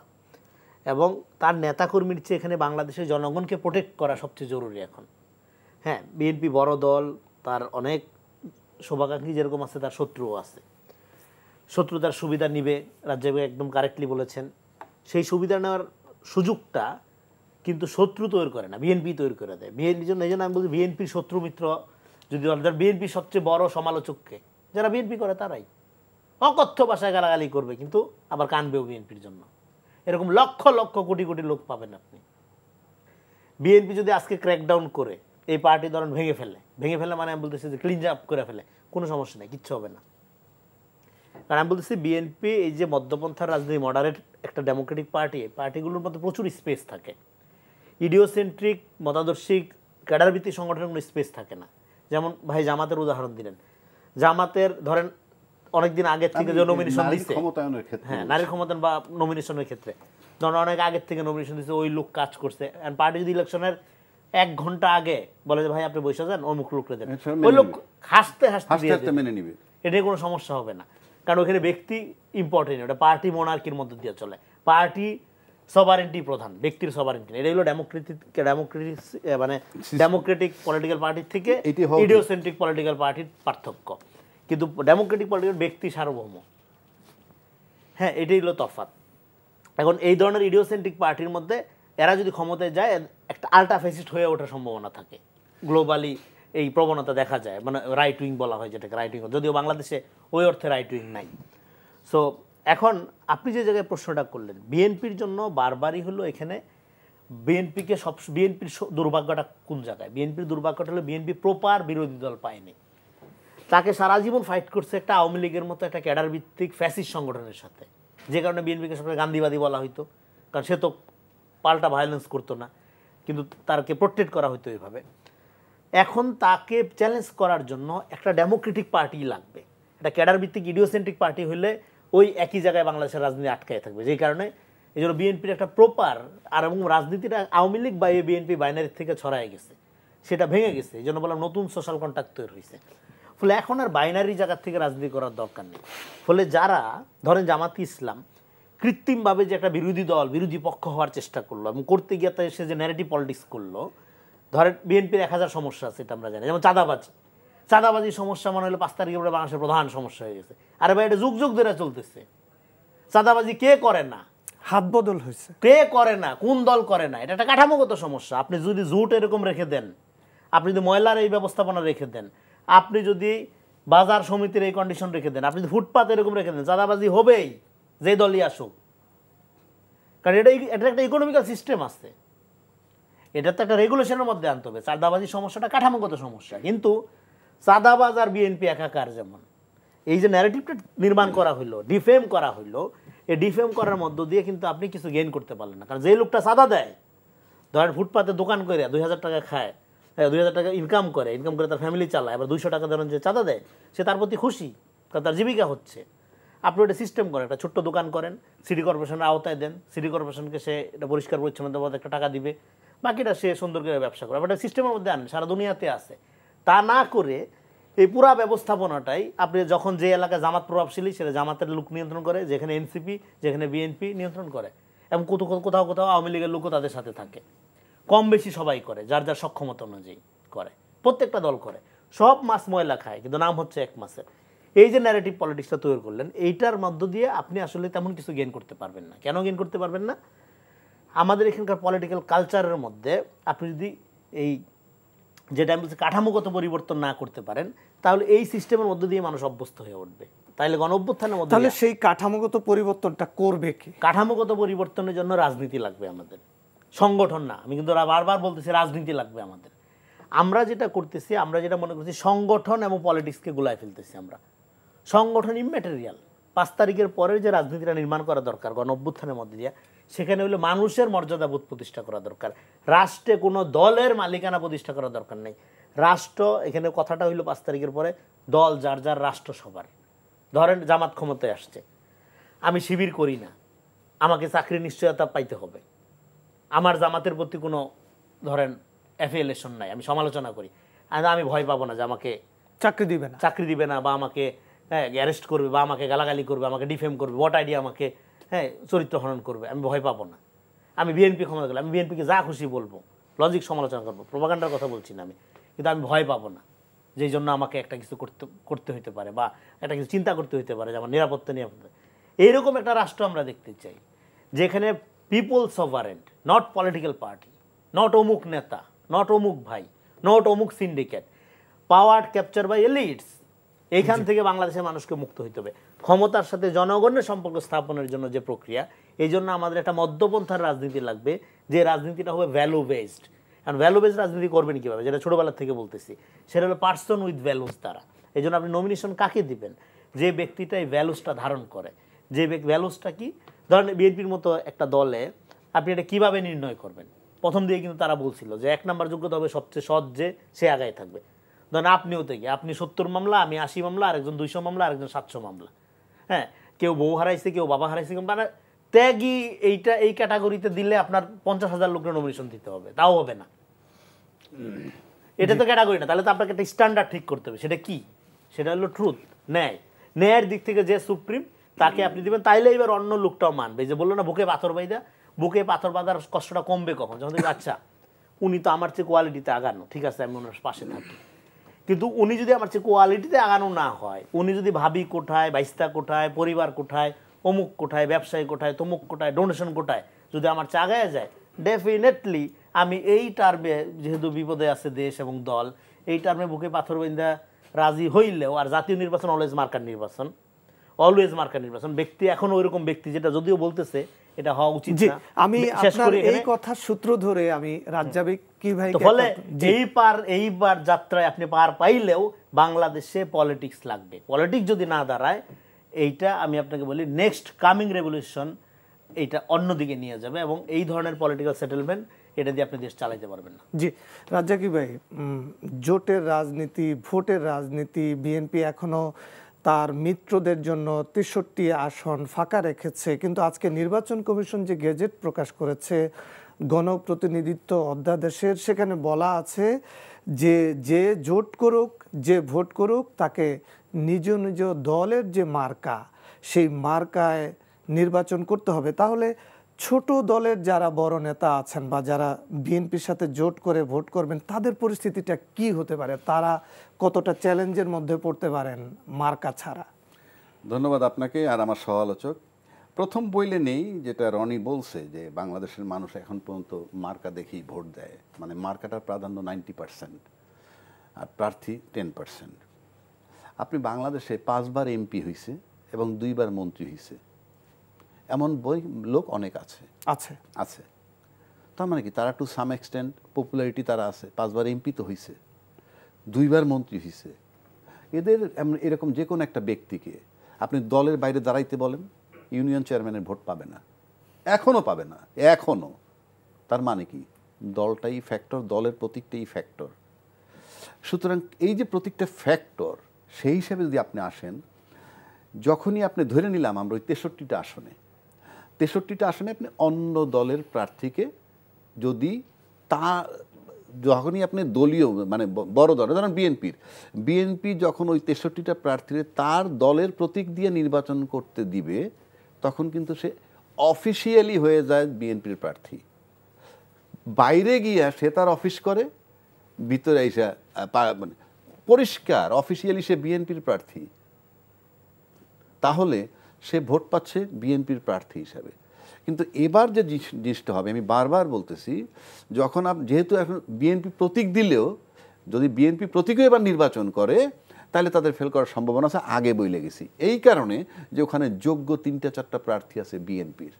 এবং তার নেতাকর্মীর চেয়ে এখানে বাংলাদেশের জনগণকে প্রোটেক্ট করা সবচেয়ে জরুরি এখন। হ্যাঁ, বিএনপি বড় দল, তার অনেক শুভাকাঙ্ক্ষী যেরকম আছে, তার শত্রুও আছে। শত্রু তার সুবিধা নিবে, রাজ্জাক একদম কারেক্টলি বলেছেন। সেই সুবিধা নেওয়ার সুযোগটা কিন্তু শত্রু তৈরি করে না, বিএনপি তৈরি করে দেয়। বিএনপির জন্য, এই জন্য আমি বলছি বিএনপির শত্রু মিত্র যদি বিএনপির সবচেয়ে বড় সমালোচককে যারা বিএনপি করে, তারাই অকথ্য ভাষায় গালাগালি করবে, কিন্তু আবার কানবেও বিএনপির জন্য। এরকম লক্ষ লক্ষ কোটি কোটি লোক পাবেন আপনি। বিএনপি যদি আজকে ক্র্যাকডাউন করে এই পার্টি ধরেন ভেঙে ফেলে মানে আমি বলতেছি যে ক্লিন আপ করে ফেলে, কোনো সমস্যা নেই, কিচ্ছু হবে না। কারণ আমি বলতেছি বিএনপি এই যে মধ্যপন্থার রাজনীতি মডারেট একটা ডেমোক্রেটিক পার্টি, পার্টিগুলোর মধ্যে প্রচুর স্পেস থাকে। ইডিওসেন্ট্রিক মতাদর্শিক ক্যাডারভিত্তিক সংগঠনের কোনো স্পেস থাকে না। যেমন ভাই জামাতের উদাহরণ দিলেন, জামাতের ধরেন অনেকদিন আগের থেকে যে নমিনেশন দিচ্ছে, হ্যাঁ নারীর ক্ষমতায়ন বা নমিনেশনের ক্ষেত্রে ধরেন অনেক আগের থেকে নমিনেশন দিচ্ছে, ওই লোক কাজ করছে, পার্টি যদি ইলেকশনের 1 ঘন্টা আগে বলে যে ভাই আপনি বসে যান অমুক লোকরে দেন, ওই লোক হাসতে হাসতে মেনে নিবে, এটাই কোনো সমস্যা হবে না। কারণ ওখানে ব্যক্তি ইম্পর্টেন্ট, ওটা পার্টি মোনার্কির মধ্যে দিয়ে চলে, পার্টি সভারেন্টি প্রধান, ব্যক্তির সভারেন্টি। এটা হলো ডেমোক্রেটিক পলিটিক্যাল পার্টির থেকে ইডিওসেন্ট্রিক পলিটিক্যাল পার্টির পার্থক্য। কিন্তু ডেমোক্রেটিক পলিটিক্যাল ব্যক্তি সার্বভৌম, হ্যাঁ এটাই হলো তফাৎ। এখন এই ধরনের ইডিওসেন্ট্রিক পার্টির মধ্যে এরা যদি ক্ষমতায় যায় একটা আল্ট্রা ফ্যাসিস্ট হয়ে ওঠার সম্ভাবনা থাকে। গ্লোবালি এই প্রবণতা দেখা যায়, মানে রাইট উইং বলা হয় যেটাকে, রাইট উইং, যদিও বাংলাদেশে ওই অর্থে রাইট উইং নাই। সো এখন আপনি যে জায়গায় প্রশ্নটা করলেন, বিএনপির জন্য বারবারই হলো এখানে বিএনপিকে বিএনপির দুর্ভাগ্যটা কোন জায়গায়? বিএনপির দুর্ভাগ্যটা হলো বিএনপি প্রপার বিরোধী দল পায়নি। তাকে সারা জীবন ফাইট করছে একটা আওয়ামী লীগের মতো একটা ক্যাডার ভিত্তিক ফ্যাসিস্ট সংগঠনের সাথে, যে কারণে বিএনপিকে সবসময় গান্ধীবাদী বলা হইতো, কারণ সে তো পাল্টা ভায়োলেন্স করতো না, কিন্তু তাকে প্রোটেক্ট করা হতো এইভাবে। এখন তাকে চ্যালেঞ্জ করার জন্য একটা ডেমোক্রেটিক পার্টি লাগবে। একটা ক্যাডার ভিত্তিক ইডিওসেন্ট্রিক পার্টি হলে ওই একই জায়গায় বাংলাদেশের রাজনীতি আটকায় থাকবে, যেই কারণে এই জন্য বিএনপির একটা প্রপার আর এবং রাজনীতিটা আওয়ামী লীগ বা এই বিএনপি বাইনারির থেকে ছড়ায় গেছে, সেটা ভেঙে গেছে। এই জন্য বললাম নতুন সোশ্যাল কন্ট্যাক্ট তৈরি হয়েছে। ফলে এখন আর বাইনারি জায়গার থেকে রাজনীতি করার দরকার নেই। ফলে যারা ধরেন জামাতি ইসলাম কৃত্রিমভাবে যে একটা বিরোধী দল, বিরোধী পক্ষ হওয়ার চেষ্টা করলো এবং করতে গিয়ে সে যে ন্যারেটিভ পলিটিক্স করলো, ধরেন বিএনপির 1000 সমস্যা আছে, এটা আমরা জানি। যেমন চাঁদাবাজির সমস্যা মনে হলো 5 তারিখের পরে বাংলাদেশের প্রধান সমস্যা হয়ে গেছে। আরে ভাই এটা যুগ যুগ ধরে চলতেছে। চাঁদাবাজি কে করে না? হাত বদল হয়েছে, কে করে না? কোন দল করে না? এটা একটা কাঠামোগত সমস্যা। আপনি যদি জুট এরকম রেখে দেন, আপনি যদি ময়লার এই ব্যবস্থাপনা রেখে দেন, আপনি যদি বাজার সমিতির এই কন্ডিশন রেখে দেন, আপনি যদি ফুটপাত এরকম রেখে দেন, চাঁদাবাজি হবেই যে দলই আসুক। কারণ এটা একটা ইকোনমিক্যাল সিস্টেম আছে, এটা তো একটা রেগুলেশনের মধ্যে আনতে হবে। চাঁদাবাজির সমস্যাটা কাঠামোগত সমস্যা, কিন্তু চাঁদাবাজ আর বিএনপি একাকার। যেমন এই যে ন্যারেটিভটা নির্মাণ করা হইলো, ডিফেম করা হইলো, এই ডিফেম করার মধ্য দিয়ে কিন্তু আপনি কিছু গেইন করতে পারলেন না। কারণ যে লোকটা চাঁদা দেয়, ধরেন ফুটপাতে দোকান করে 2000 টাকা খায়, 2000 টাকা ইনকাম করে তার ফ্যামিলি চালায়, আবার 200 টাকা ধরেন যে চাঁদা দেয়, সে তার প্রতি খুশি, কারণ তার জীবিকা হচ্ছে। আপনি একটা সিস্টেম করেন, একটা ছোট্ট দোকান করেন, সিটি কর্পোরেশনের আওতায় দেন, সিটি কর্পোরেশনকে সে এটা পরিষ্কার পরিচ্ছন্নতা বাবদ একটা টাকা দিবে, বাকিটা সে সুন্দর করে ব্যবসা করে। এটা সিস্টেমের মধ্যে আনেন, সারা দুনিয়াতে আছে। তা না করে এই পুরা ব্যবস্থাপনাটাই আপনি যখন যে এলাকায় জামাত প্রভাবশালী, সেটা জামাতের লোক নিয়ন্ত্রণ করে, যেখানে এনসিপি, যেখানে বিএনপি নিয়ন্ত্রণ করে, এবং কোথাও কোথাও আওয়ামী লীগের লোকও তাদের সাথে থাকে, কম বেশি সবাই করে, যার যার সক্ষমতা অনুযায়ী করে, প্রত্যেকটা দল করে, সব মাছ ময়লা খায়, কিন্তু নাম হচ্ছে এক মাছের। এই যে ন্যারেটিভ পলিটিক্সটা তৈরি করলেন, এইটার মধ্য দিয়ে আপনি আসলে তেমন কিছু গেইন করতে পারবেন না। কেন গেইন করতে পারবেন না? আমাদের এখানকার পলিটিক্যাল কালচারের মধ্যে আপনি যদি এই যেটা আমি বলছি কাঠামোগত পরিবর্তন না করতে পারেন, তাহলে এই সিস্টেমের মধ্য দিয়ে মানুষ অভ্যস্ত হয়ে উঠবে। তাহলে গণঅভ্যুত্থানের মধ্যে তাহলে সেই কাঠামোগত পরিবর্তনটা করবে কি? কাঠামোগত পরিবর্তনের জন্য রাজনীতি লাগবে আমাদের, সংগঠন না। আমি কিন্তু বারবার বলতেছি রাজনীতি লাগবে আমাদের। আমরা যেটা করতেছি, আমরা যেটা মনে করছি, সংগঠন এবং পলিটিক্সকে গুলায় ফেলতেছি আমরা। সংগঠন ইম্যাটেরিয়াল। 5 তারিখের পরে যে রাজনীতিটা নির্মাণ করা দরকার গণঅভ্যুত্থানের মধ্যে দিয়ে, সেখানে হলো মানুষের মর্যাদাবোধ প্রতিষ্ঠা করা দরকার। রাষ্ট্রে কোনো দলের মালিকানা প্রতিষ্ঠা করা দরকার নেই। রাষ্ট্র, এখানে কথাটা হইলো 5 তারিখের পরে দল যার যার রাষ্ট্র সবার। ধরেন জামাত ক্ষমতায় আসছে, আমি শিবির করি না, আমাকে চাকরির নিশ্চয়তা পাইতে হবে, আমার জামাতের প্রতি কোনো ধরেন অ্যাফিলিয়েশন নাই, আমি সমালোচনা করি, আমি ভয় পাবো না যে আমাকে চাকরি দিবে না, বা আমাকে অ্যারেস্ট করবে, বা আমাকে গালাগালি করবে, আমাকে ডিফেম করবে, ভোট আইডি আমাকে চরিত্র হনন করবে, আমি ভয় পাবো না। আমি বিএনপি ক্ষমতা গেলে আমি বিএনপিকে যা খুশি বলবো, লজিক সমালোচনা করবো, প্রোপাগান্ডার কথা বলছি না আমি, কিন্তু আমি ভয় পাবো না, যেই জন্য আমাকে একটা কিছু করতে হইতে পারে, বা একটা কিছু চিন্তা করতে হইতে পারে, যেমন নিরাপত্তা। এইরকম একটা রাষ্ট্র আমরা দেখতে চাই, যেখানে people sovereign, not political party, not অমুক নেতা, নট অমুক ভাই, নট অমুক syndicate, power capture by elites. এইখান থেকে বাংলাদেশের মানুষকে মুক্ত হইতে হবে। ক্ষমতার সাথে জনগণের সম্পর্ক স্থাপনের জন্য যে প্রক্রিয়া, এই জন্য আমাদের একটা মধ্যপন্থার রাজনীতি লাগবে, যে রাজনীতিটা হবে ভ্যালু বেসড। কারণ ভ্যালু বেসড রাজনীতি করবেন কীভাবে, যেটা ছোটোবেলার থেকে বলতেছি, সেটা হলো পার্সন উইথ ভ্যালুস দ্বারা। এই জন্য আপনি নমিনেশন কাকে দিবেন, যে ব্যক্তিটা এই ভ্যালুসটা ধারণ করে। যে ভ্যালুসটা কি, ধরেন বিএনপির মতো একটা দলে আপনি এটা কীভাবে নির্ণয় করবেন? প্রথম দিয়ে কিন্তু তারা বলছিল যে 1 নম্বর যোগ্যতা হবে সবচেয়ে সৎ, যে সে আগায় থাকবে। ধরেন আপনিও থেকে আপনি 70 মামলা, আমি 80 মামলা, আরেকজন 200 মামলা, আরেকজন 700 মামলা। হ্যাঁ, কেউ বউ হারাইছে, কেউ বাবা হারাইছে, মানে ত্যাগী এইটা এই ক্যাটাগরিতে দিলে আপনার 50,000 লোকের নমিনেশন দিতে হবে, তাও হবে না। এটা তো ক্যাটাগরি না, তাহলে তো আপনাকে একটা স্ট্যান্ডার্ড ঠিক করতে হবে। সেটা কি? সেটা হলো ট্রুথ, ন্যায়। ন্যায়ের দিক থেকে যে সুপ্রিম তাকে আপনি দিবেন, তাইলে এবার অন্য লোকটাও মানবে। যে বললো না বুকে পাথর বাইদা, বুকে পাথর বাঁধার কষ্টটা কমবে কখন? যখন দেখবে আচ্ছা উনি তো আমার চেয়ে কোয়ালিটিতে আগানো, ঠিক আছে আমি ওনার পাশে থাকি। কিন্তু উনি যদি আমার চেয়ে কোয়ালিটিতে আগানো না হয়, উনি যদি ভাবি কোঠায়, বাইস্তা কোঠায়, পরিবার কোঠায়, অমুক কোঠায়, ব্যবসায়ী কোঠায়, তমুক কোঠায়, ডোনেশন কোঠায় যদি আমার চেয়ে আগায় যায়, ডেফিনেটলি আমি এই টার্মে, যেহেতু বিপদে আছে দেশ এবং দল, এই টার্মে বুকে পাথর বাইন্দা রাজি হইলেও, আর জাতীয় নির্বাচন অলওয়েজ মার্কার নির্বাচন, অলওয়েজ মার্কার নির্বাচন। ব্যক্তি এখন ওইরকম ব্যক্তি যেটা যদিও বলতেছে এটা হওয়া উচিত না। আমি আপনার এই কথার সূত্র ধরে আমি রাজ্জাবিক কি ভাই ফলে এইবার যাত্রায় আপনি পার পাইলেও বাংলাদেশে পলিটিক্স লাগবে। পলিটিক্স যদি না দাঁড়ায়, এইটা আমি আপনাকে বলি নেক্সট কামিং রেভলিউশন এইটা অন্যদিকে নিয়ে যাবে, এবং এই ধরনের পলিটিক্যাল সেটেলমেন্ট এটা দিয়ে আপনি দেশ চালাইতে পারবেন না। জি রাজ্জাকি ভাই, জোটের রাজনীতি, ভোটের রাজনীতি, বিএনপি এখনো তার মিত্রদের জন্য 63 আসন ফাঁকা রেখেছে, কিন্তু আজকে নির্বাচন কমিশন যে গেজেট প্রকাশ করেছে গণপ্রতিনিধিত্ব অধ্যাদেশের, সেখানে বলা আছে যে জোট করুক, যে ভোট করুক, তাকে নিজ নিজ দলের যে মার্কা, সেই মার্কায় নির্বাচন করতে হবে। তাহলে ছোট দলের যারা বড় নেতা আছেন বা যারা বিএনপির সাথে জোট করে ভোট করবেন, তাদের পরিস্থিতিটা কি হতে পারে? তারা কতটা চ্যালেঞ্জের মধ্যে পড়তে পারেন মার্কা ছাড়া? ধন্যবাদ আপনাকে আর আমার সহ-আলোচক। প্রথম বইলে নেই যেটা রনি বলছে যে বাংলাদেশের মানুষ এখন পর্যন্ত মার্কা দেখেই ভোট দেয়, মানে মার্কাটার প্রাধান্য 90% আর প্রার্থী 10%। আপনি বাংলাদেশে 5 বার এমপি হয়েছে এবং 2 বার মন্ত্রী হয়েছে, এমন লোক অনেক আছে আছে তার মানে কি তারা টু সাম এক্সটেন্ট পপুলারিটি তারা আছে। 5 বার এমপি তো হয়েছে, 2 বার মন্ত্রী হয়েছে। এদের এরকম যে কোনো একটা ব্যক্তিকে আপনি দলের বাইরে দাঁড়াইতে বলেন, ইউনিয়ন চেয়ারম্যানের ভোট পাবে না, এখনও পাবে না, এখনও। তার মানে কি দলটাই ফ্যাক্টর, দলের প্রতীকটাই ফ্যাক্টর। সুতরাং এই যে প্রতীকটা ফ্যাক্টর, সেই হিসাবে যদি আপনি আসেন, যখনই আপনি ধরে নিলাম আমরা ওই 63টা আসনে আপনি অন্য দলের প্রার্থীকে যদি যখনই আপনি দলীয় মানে বড় দল, ধরেন বিএনপি যখন ওই 63টা প্রার্থীর তার দলের প্রতীক দিয়ে নির্বাচন করতে দিবে, তখন কিন্তু সে অফিসিয়ালি হয়ে যায় বিএনপির প্রার্থী। বাইরে গিয়া সে তার অফিস করে, ভিতরে এসে মানে পরিষ্কার অফিসিয়ালি সে বিএনপির প্রার্থী, তাহলে সে ভোট পাচ্ছে বিএনপির প্রার্থী হিসাবে। কিন্তু এবার যে জিনিসটা হবে, আমি বারবার বলতেছি, যখন যেহেতু এখন বিএনপি প্রতীক দিলেও, যদি বিএনপি প্রতীকও এবার নির্বাচন করে, তাহলে তাদের ফেল করার সম্ভাবনা আছে, আগে বলে গেছি। এই কারণে যে ওখানে যোগ্য 3-4টা প্রার্থী আছে বিএনপির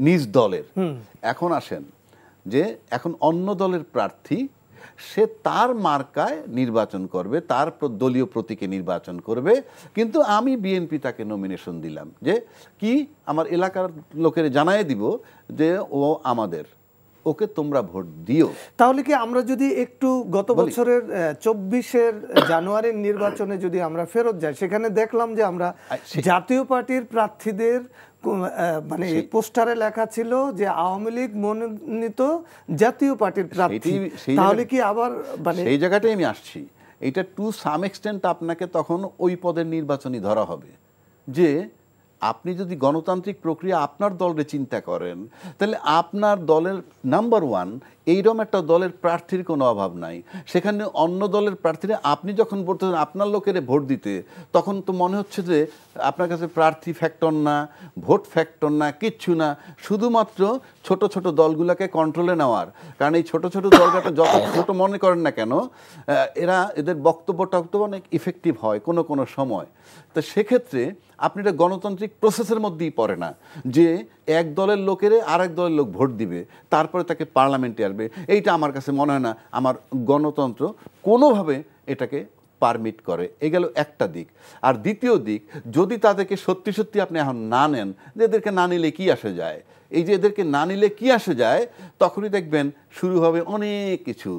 নিজ দলের। এখন আসেন যে এখন অন্য দলের প্রার্থী, সে তার মার্কায় নির্বাচন করবে, তার দলীয় প্রতীকে নির্বাচন করবে, কিন্তু আমি বিএনপি তাকে নমিনেশন দিলাম, যে কি আমার এলাকার লোকের জানাই দিব যে ও আমাদের, ওকে তোমরা ভোট দিও। তাহলে কি আমরা যদি একটু গত বছরের 24 জানুয়ারির নির্বাচনে যদি আমরা ফেরত যাই, সেখানে দেখলাম যে আমরা জাতীয় পার্টির প্রার্থীদের মানে পোস্টারে লেখা ছিল যে আওয়ামী লীগ মনোনীত জাতীয় পার্টির প্রার্থী। তাহলে কি আবার মানে সেই জায়গাটাই আমি আসছি, এটা টু সাম এক্সটেন্ট আপনাকে তখন ওই পদের নির্বাচনী ধরা হবে। যে আপনি যদি গণতান্ত্রিক প্রক্রিয়া আপনার দলের চিন্তা করেন, তাহলে আপনার দলের নাম্বার 1 এইরকম একটা দলের প্রার্থীর কোনো অভাব নাই। সেখানে অন্য দলের প্রার্থীরা আপনি যখন বলতেছেন আপনার লোকের ভোট দিতে, তখন তো মনে হচ্ছে যে আপনার কাছে প্রার্থী ফ্যাক্টর না, ভোট ফ্যাক্টর না, কিচ্ছু না, শুধুমাত্র ছোট ছোট দলগুলোকে কন্ট্রোলে নেওয়ার। কারণ এই ছোট ছোট দলগুলো যত ছোট মনে করেন না কেন, এদের বক্তব্য অনেক ইফেক্টিভ হয় কোনো কোনো সময়। তো সেক্ষেত্রে আপনি এটা গণতান্ত্রিক প্রসেসের মধ্যেই পড়ে না যে এক দলের লোকের আরেক দলের লোক ভোট দিবে, তারপরে তাকে পার্লামেন্টে আসবে। এইটা আমার কাছে মনে হয় না আমার গণতন্ত্র কোনোভাবে এটাকে পারমিট করে। এ গেল একটা দিক। আর দ্বিতীয় দিক, যদি তাদেরকে সত্যি সত্যি আপনি এখন না নেন, যে এদেরকে না নিলে কী আসে যায়, এই যে এদেরকে না নিলে কী আসে যায়, তখনই দেখবেন শুরু হবে অনেক কিছু।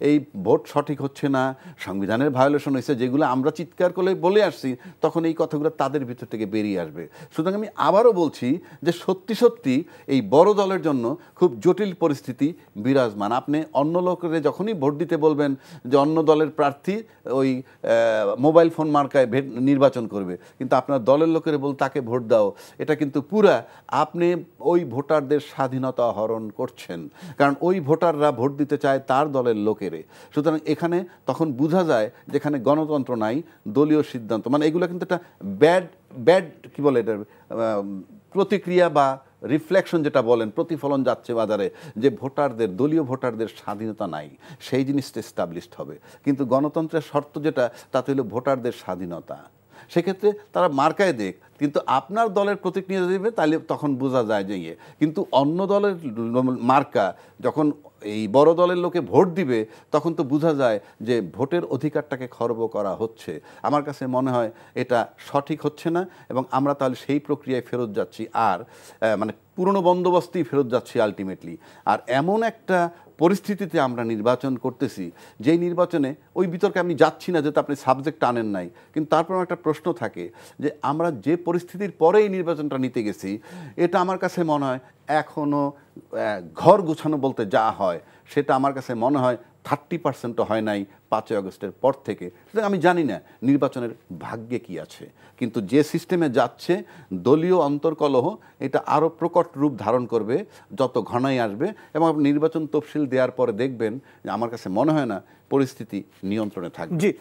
এই ভোট সঠিক হচ্ছে না, সংবিধানের ভায়োলেশন হয়েছে, যেগুলো আমরা চিৎকার করে বলে আসছি, তখন এই কথাগুলো তাদের ভিতর থেকে বেরিয়ে আসবে। সুতরাং আমি আবারও বলছি যে সত্যি সত্যি এই বড় দলের জন্য খুব জটিল পরিস্থিতি বিরাজমান। আপনি অন্য লোকের যখনই ভোট দিতে বলবেন যে অন্য দলের প্রার্থী ওই মোবাইল ফোন মার্কায় নির্বাচন করবে, কিন্তু আপনার দলের লোকের বল তাকে ভোট দাও, এটা কিন্তু পুরা আপনি ওই ভোটারদের স্বাধীনতা হরণ করছেন। কারণ ওই ভোটাররা ভোট দিতে চায় তার দলের লোকেরে। সুতরাং এখানে তখন বোঝা যায় যেখানে গণতন্ত্র নাই, দলীয় সিদ্ধান্ত, মানে এগুলো কিন্তু একটা ব্যাড কি বলে এটা প্রতিক্রিয়া বা রিফ্লেকশন যেটা বলেন, প্রতিফলন যাচ্ছে বাজারে, যে ভোটারদের, দলীয় ভোটারদের স্বাধীনতা নাই, সেই জিনিসটা এস্টাবলিশড হবে। কিন্তু গণতন্ত্রের শর্ত যেটা, তাতে হলো ভোটারদের স্বাধীনতা। সেক্ষেত্রে তারা মার্কায় দেখ, কিন্তু আপনার দলের প্রতিক্রিয়া দেবে, তাহলে তখন বোঝা যায় যে ইয়ে। কিন্তু অন্য দলের মার্কা যখন এই বড় দলের লোকে ভোট দিবে, তখন তো বোঝা যায় যে ভোটের অধিকারটাকে খর্ব করা হচ্ছে। আমার কাছে মনে হয় এটা সঠিক হচ্ছে না, এবং আমরা তাহলে সেই প্রক্রিয়ায় ফেরত যাচ্ছি, আর মানে পুরনো বন্দোবস্তেই ফেরত যাচ্ছি আলটিমেটলি। আর এমন একটা পরিস্থিতিতে আমরা নির্বাচন করতেছি, যেই নির্বাচনে ওই বিতর্কে আমি যাচ্ছি না, যেহেতু আপনি সাবজেক্ট আনেন নাই, কিন্তু তারপর একটা প্রশ্ন থাকে যে আমরা যে পরিস্থিতির পরে এই নির্বাচনটা নিতে গেছি, এটা আমার কাছে মনে হয় এখনও ঘর গুছানো বলতে যা হয়, সেটা আমার কাছে মনে হয় 30% হয় নাই 5ই আগস্টের পর থেকে। সুতরাং আমি জানি না নির্বাচনের ভাগ্যে কি আছে, কিন্তু যে সিস্টেমে যাচ্ছে দলীয় অন্তর্কলহ, এটা আরও প্রকট রূপ ধারণ করবে যত ঘনাই আসবে, এবং নির্বাচন তফসিল দেওয়ার পরে দেখবেন যে আমার কাছে মনে হয় না পরিস্থিতি নিয়ন্ত্রণে থাকবে। জি,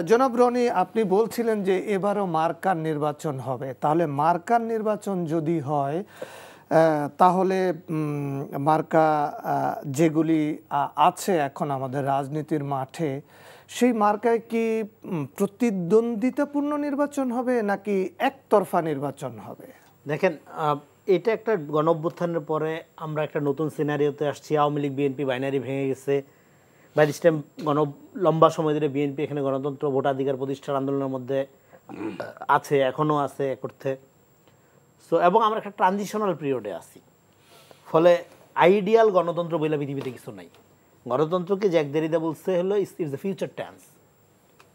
জনাব রনি, আপনি বলছিলেন যে এবারও মার্কার নির্বাচন হবে। তাহলে মার্কার নির্বাচন যদি হয়, তাহলে মার্কা যেগুলি আছে এখন আমাদের রাজনীতির মাঠে, সেই মার্কায় কি প্রতিদ্বন্দ্বিতাপূর্ণ নির্বাচন হবে নাকি একতরফা নির্বাচন হবে? দেখেন, এটা একটা গণঅভ্যুত্থানের পরে আমরা একটা নতুন সিনারিওতে আসছি। আওয়ামী লীগ বিএনপি বাইনারি ভেঙে গেছে। বাই দিস টাইম লম্বা সময় ধরে বিএনপি এখানে গণতন্ত্র ভোটাধিকার প্রতিষ্ঠার আন্দোলনের মধ্যে আছে, এখনও আছে এক অর্থে। সো এবং আমরা একটা ট্রানজিশনাল পিরিয়ডে আছি। ফলে আইডিয়াল গণতন্ত্র বলে পৃথিবীতে কিছু নাই। গণতন্ত্রকে জ্যাক দেরিদা বলছে হলো ইটস দ্য ফিউচার টেন্স।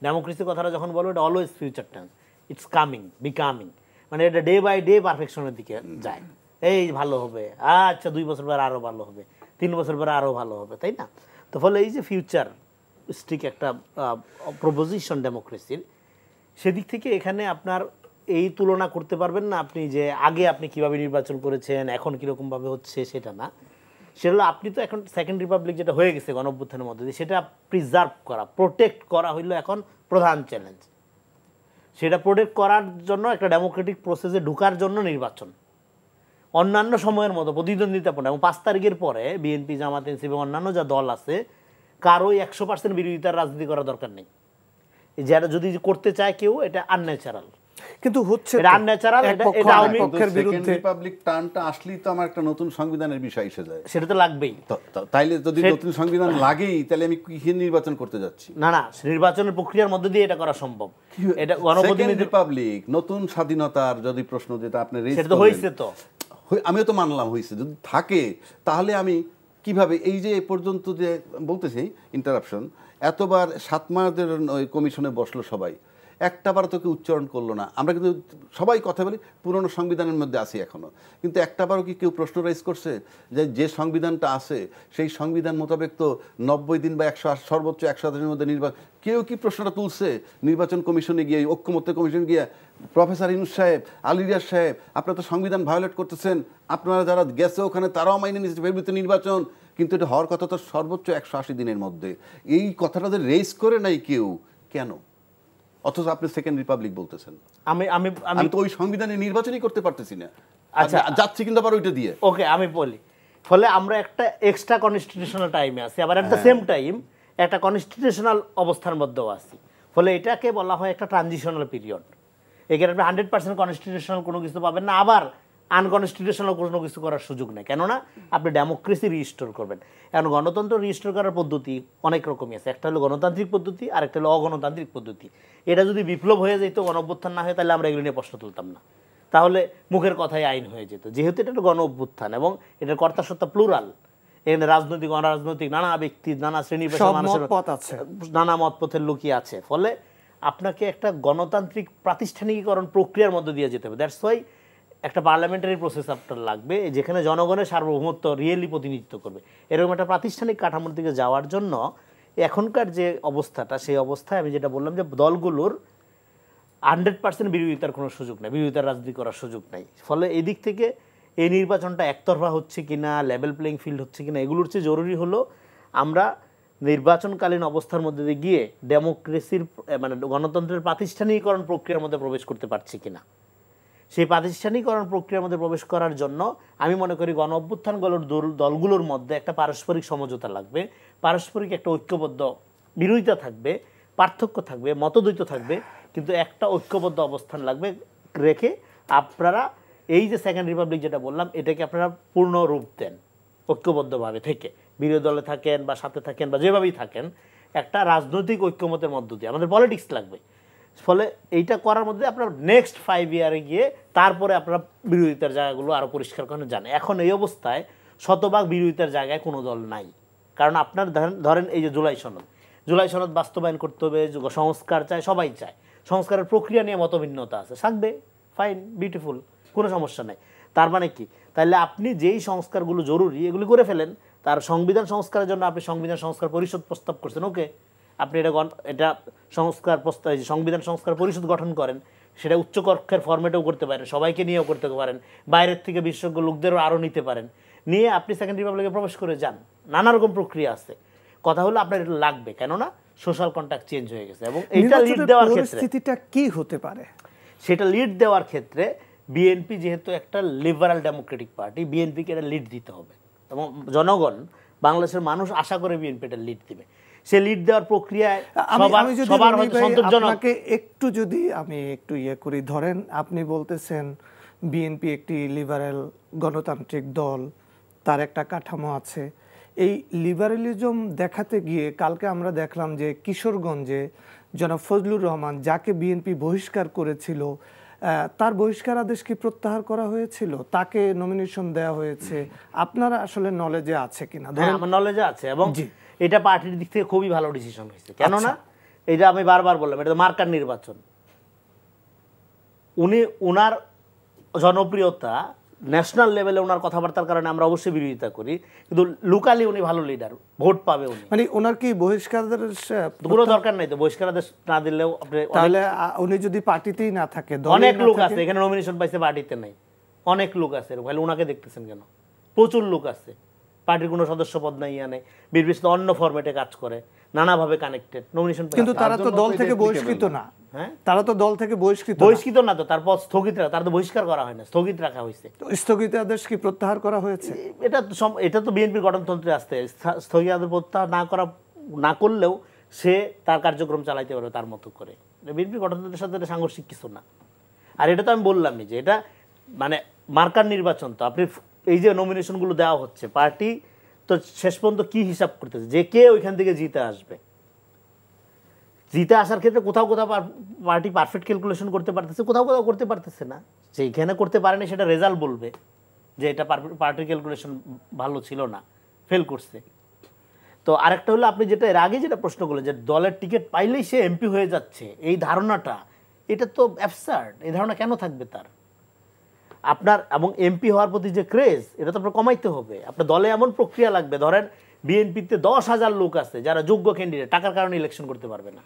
ডেমোক্রেসির কথাটা যখন বলবো, এটা always future tense, it's coming, becoming, মানে এটা ডে বাই ডে পারফেকশনের দিকে যায়। এই ভালো হবে, আচ্ছা 2 বছর পরে আরও ভালো হবে, 3 বছর পরে আরও ভালো হবে, তাই না? তো ফলে এই যে ফিউচার স্টিক একটা প্রপোজিশন ডেমোক্রেসির, সেদিক থেকে এখানে আপনার এই তুলনা করতে পারবেন না আপনি যে আগে আপনি কিভাবে নির্বাচন করেছেন, এখন কীরকমভাবে হচ্ছে, সেটা না। সেটা হলো আপনি তো এখন সেকেন্ড রিপাবলিক যেটা হয়ে গেছে গণঅভ্যুত্থানের মধ্যে দিয়ে, সেটা প্রিজার্ভ করা, প্রোটেক্ট করা হইলো এখন প্রধান চ্যালেঞ্জ। সেটা প্রোটেক্ট করার জন্য একটা ডেমোক্রেটিক প্রসেসে ঢোকার জন্য নির্বাচন অন্যান্য সময়ের মতো প্রতিদ্বন্দ্বিতাপূর্ণ। এবং 5 তারিখের পরে বিএনপি, জামাত, এনসিপি এবং অন্যান্য যা দল আছে, কারোই 100% বিরোধিতার রাজনীতি করার দরকার নেই। যারা যদি করতে চায় কেউ, এটা আনন্যাচারাল। কিন্তু হচ্ছে আনন্যাচারাল, এটা আওয়ামী পক্ষের বিরুদ্ধে। রিপাবলিক টার্মটা আসলেই তো আমার একটা নতুন সংবিধানের বিষয় এসে যায়। সেটা তো লাগবেই। তাইলে যদি নতুন সংবিধান লাগেই, তাহলে আমি কি নির্বাচন করতে যাচ্ছি? না না, নির্বাচনের প্রক্রিয়ার মধ্যে দিয়ে এটা করা সম্ভব। এটা গণপ্রতিনিধি রিপাবলিক, নতুন স্বাধীনতার যদি প্রশ্ন যেটা আপনি রেজ সেটা তো হইছে, তো আমিও তো মানলাম হইছে। যদি থাকে তাহলে আমি কিভাবে এই যে এ পর্যন্ত যে বলতেছি ইন্টারাপশন, এতবার 7 মাসের ওই কমিশনে বসলো, সবাই একটাবার তোকে উচ্চারণ করলো না। আমরা কিন্তু সবাই কথা বলি পুরনো সংবিধানের মধ্যে আছি এখনো, কিন্তু একটাবারও কি কেউ প্রশ্ন রাইজ করছে যে যে সংবিধানটা আছে সেই সংবিধান মোতাবেক তো 90 দিন বা 100, সর্বোচ্চ 100 দিনের মধ্যে নির্বাচন? কেউ কি প্রশ্নটা তুলছে নির্বাচন কমিশনে গিয়ে, ঐক্যমত্য কমিশনে গিয়ে? প্রফেসর ইউনূস সাহেব, আলী রিয়াজ সাহেব, আপনারা তো সংবিধান ভায়োলেট করতেছেন, আপনারা যারা গেছে ওখানে তারাও মাইনে নিচ্ছে, ফের নির্বাচন। কিন্তু এটা হওয়ার কথা তো সর্বোচ্চ 180 দিনের মধ্যে। এই কথাটা যে রেজ করে নাই কেউ, কেন? অথচ আপনি সেকেন্ড রিপাবলিক বলতেছেন। আমি তো ওই সংবিধানে নির্বাচনই করতে পারতেছি না। আচ্ছা, যাচ্ছি কিন্তু আবার ওইটা দিয়ে। ওকে, আমি বলি, ফলে আমরা একটা এক্সট্রা কনস্টিটিউশনাল টাইমে আছি, আবার এট দ্য সেম টাইম একটা কনস্টিটিউশনাল অবস্থার মধ্যেও আছি। ফলে এটাকে বলা হয় একটা ট্রানজিশনাল পিরিয়ড। এখানে আপনি 100% কনস্টিটিউশনাল কোনো কিছু পাবেন না, আবার আনকনস্টিটিউশনাল কোনো কিছু করার সুযোগ নেই, কেননা আপনি ডেমোক্রেসি রিস্টোর করবেন। এখন গণতন্ত্র রিস্টোর করার পদ্ধতি অনেক রকমই আছে, একটা হলো গণতান্ত্রিক পদ্ধতি আর একটা হলো অগণতান্ত্রিক পদ্ধতি। এটা যদি বিপ্লব হয়ে যেত, গণ-অভ্যুত্থান না হয়, তাহলে আমরা এগুলো নিয়ে প্রশ্ন তুলতাম না, তাহলে মুখের কথাই আইন হয়ে যেত। যেহেতু এটা একটা গণ-অভ্যুত্থান এবং এটার কর্তাসত্তা প্লুরাল, এখানে রাজনৈতিক অরাজনৈতিক নানা ব্যক্তি, নানা শ্রেণী পেশা মানুষের নানা মতপথের লোকই আছে, ফলে আপনাকে একটা গণতান্ত্রিক প্রাতিষ্ঠানিকীকরণ প্রক্রিয়ার মধ্যে দিয়ে যেতে হবে। দ্যাটস ওয়াই একটা পার্লামেন্টারি প্রসেস আপনার লাগবে, যেখানে জনগণের সার্বভৌমত্ব রিয়েলি প্রতিনিধিত্ব করবে। এরকম একটা প্রাতিষ্ঠানিক কাঠামোর দিকে যাওয়ার জন্য এখনকার যে অবস্থাটা, সেই অবস্থায় আমি যেটা বললাম যে দলগুলোর 100% বিরোধিতার কোনো সুযোগ নেই, বিরোধিতার রাজনীতি করার সুযোগ নেই। ফলে এই দিক থেকে এই নির্বাচনটা একতরফা হচ্ছে কিনা, লেভেল প্লেইং ফিল্ড হচ্ছে কিনা, এগুলোর চেয়ে জরুরি হলো আমরা নির্বাচনকালীন অবস্থার মধ্যে দিয়ে গিয়ে ডেমোক্রেসির মানে গণতন্ত্রের প্রাতিষ্ঠানিকীকরণ প্রক্রিয়ার মধ্যে প্রবেশ করতে পারছি কিনা। সেই প্রাতিষ্ঠানিকরণ প্রক্রিয়ার মধ্যে প্রবেশ করার জন্য আমি মনে করি গণ-অভ্যুত্থানগুলোর দলগুলোর মধ্যে একটা পারস্পরিক সমঝোতা লাগবে, পারস্পরিক একটা ঐক্যবদ্ধ, বিরোধিতা থাকবে, পার্থক্য থাকবে, মতদ্বৈত থাকবে, কিন্তু একটা ঐক্যবদ্ধ অবস্থান লাগবে রেখে আপনারা এই যে সেকেন্ড রিপাবলিক যেটা বললাম, এটাকে আপনারা পূর্ণ রূপ দেন ঐক্যবদ্ধভাবে থেকে, বিরোধী দলে থাকেন বা সাথে থাকেন বা যেভাবেই থাকেন, একটা রাজনৈতিক ঐক্যমতের মধ্য দিয়ে আমাদের পলিটিক্স লাগবে। ফলে এইটা করার মধ্যে আপনার নেক্সট 5 ইয়ারে গিয়ে তারপরে আপনারা বিরোধিতার জায়গাগুলো আরও পরিষ্কার করে যান। এখন এই অবস্থায় শতভাগ বিরোধিতার জায়গায় কোনো দল নাই, কারণ আপনার ধরেন এই যে জুলাই সনদ বাস্তবায়ন করতে হবে, সংস্কার চায়, সবাই চায়, সংস্কারের প্রক্রিয়া নিয়ে মতভিন্নতা আছে, থাকবে, ফাইন, বিউটিফুল, কোনো সমস্যা নাই। তার মানে কি, তাহলে আপনি যেই সংস্কারগুলো জরুরি এগুলি করে ফেলেন। তার সংবিধান সংস্কারের জন্য আপনি সংবিধান সংস্কার পরিষদ প্রস্তাব করছেন, ওকে, আপনি এটা সংস্কার প্রস্তাব, সংবিধান সংস্কার পরিষদ গঠন করেন, সেটা উচ্চকক্ষের ফরম্যাটেও করতে পারেন, সবাইকে নিয়েও করতে পারেন, বাইরের থেকে বিশেষজ্ঞ লোকদেরও আরও নিতে পারেন, নিয়ে আপনি সেকেন্ড রিপাবলিকে প্রবেশ করে যান। নানা রকম প্রক্রিয়া আছে, কথা হলো আপনার এটা লাগবে, কেননা সোশ্যাল কন্ট্যাক্ট চেঞ্জ হয়ে গেছে। এবং এইটা লিড দেওয়ার ক্ষেত্রে পরিস্থিতিটা কি হতে পারে, সেটা লিড দেওয়ার ক্ষেত্রে বিএনপি যেহেতু একটা লিবারাল ডেমোক্রেটিক পার্টি, বিএনপিকে এটা লিড দিতে হবে এবং জনগণ, বাংলাদেশের মানুষ আশা করে বিএনপি এটা লিড দিবে। সে লিড দেওয়ার প্রক্রিয়ায় সবার হয়তো সন্তোষজনক। একটু যদি আমি একটু করি, ধরেন আপনি বলতেছেন বিএনপি একটি লিবারেল গণতান্ত্রিক দল, তার একটা কাঠামো আছে। এই লিবারেলিজম দেখাতে গিয়ে কালকে আমরা দেখলাম যে কিশোরগঞ্জে জনাব ফজলুর রহমান, যাকে বিএনপি বহিষ্কার করেছিল, তার বহিষ্কার আদেশ কি প্রত্যাহার করা হয়েছিল, তাকে নমিনেশন দেওয়া হয়েছে, আপনারা আসলে নলেজে আছে কিনা? আমার নলেজে আছে, এবং এটা পার্টির দিক থেকে খুবই ভালো ডিসিশন হয়েছে, কেননা এটা আমি বারবার বললাম, এটা তো মার্কার নির্বাচন। উনার জনপ্রিয়তা ন্যাশনাল লেভেলে, ওনার কথাবার্তার কারণে আমরা অবশ্যই বিরোধিতা করি, কিন্তু লোকালি উনি ভালো লিডার, ভোট পাবে উনি। মানে ওনার কি বহিষ্কারের কোনো দরকার নাই তো, বহিষ্কার আদেশ না দিলেও আপনি, তাহলে উনি যদি পার্টিতেই না থাকে, অনেক লোক আছে এখানে নমিনেশন পাইছে পার্টিতে নাই, অনেক লোক আছে, তাহলে ওনাকে দেখতেছেন কেন? প্রচুর লোক আছে, পার্টির কোনো সদস্য পদ নাই, ইয়ানে বিএনপি অন্য ফরম্যাটে কাজ করে, নানাভাবে কানেক্টেড, নমিনেশন, কিন্তু তারা তো দল থেকে বহিষ্কৃত না। হ্যাঁ, তারা তো দল থেকে বহিষ্কৃত না, তো তারপর স্থগিত রাখা, তার তো বহিষ্কার করা হয় না, স্থগিত রাখা হয়েছে। স্থগিত আদেশ কি প্রত্যাহার করা হয়েছে? এটা তো বিএনপির গঠনতন্ত্রে আসতে, স্থগিত আদেশ প্রত্যাহার না করলেও সে তার কার্যক্রম চালাইতে পারবে তার মতো করে। বিএনপির গঠনতন্ত্রের সাথে এটা সাংঘর্ষিক কিছু না। আর এটা তো আমি বললামই যে এটা মানে মার্কার নির্বাচন, তো আপনি এই যে নমিনেশনগুলো দেওয়া হচ্ছে, পার্টি তো শেষ পর্যন্ত কি হিসাব করতেছে যে কে ওইখান থেকে জিতে আসবে। জিতে আসার ক্ষেত্রে কোথাও পার্টি পারফেক্ট ক্যালকুলেশন করতে পারতেছে, কোথাও করতে পারতেছে না। যেখানে করতে পারেনি সেটা রেজাল্ট বলবে যে এটা পার্টির ক্যালকুলেশন ভালো ছিল না, ফেল করছে। তো আরেকটা হলো আপনি যেটা এর আগে যেটা প্রশ্ন করলেন যে দলের টিকিট পাইলেই সে এমপি হয়ে যাচ্ছে, এই ধারণাটা, এটা তো অ্যাবসার্ড। এই ধারণা কেন থাকবে তার? আপনার এবং এমপি হওয়ার প্রতি যে ক্রেজ, এটা তো আপনার কমাইতে হবে। আপনার দলে এমন প্রক্রিয়া লাগবে, ধরেন বিএনপিতে 10,000 লোক আছে যারা যোগ্য ক্যান্ডিডেট, টাকার কারণে ইলেকশন করতে পারবে না।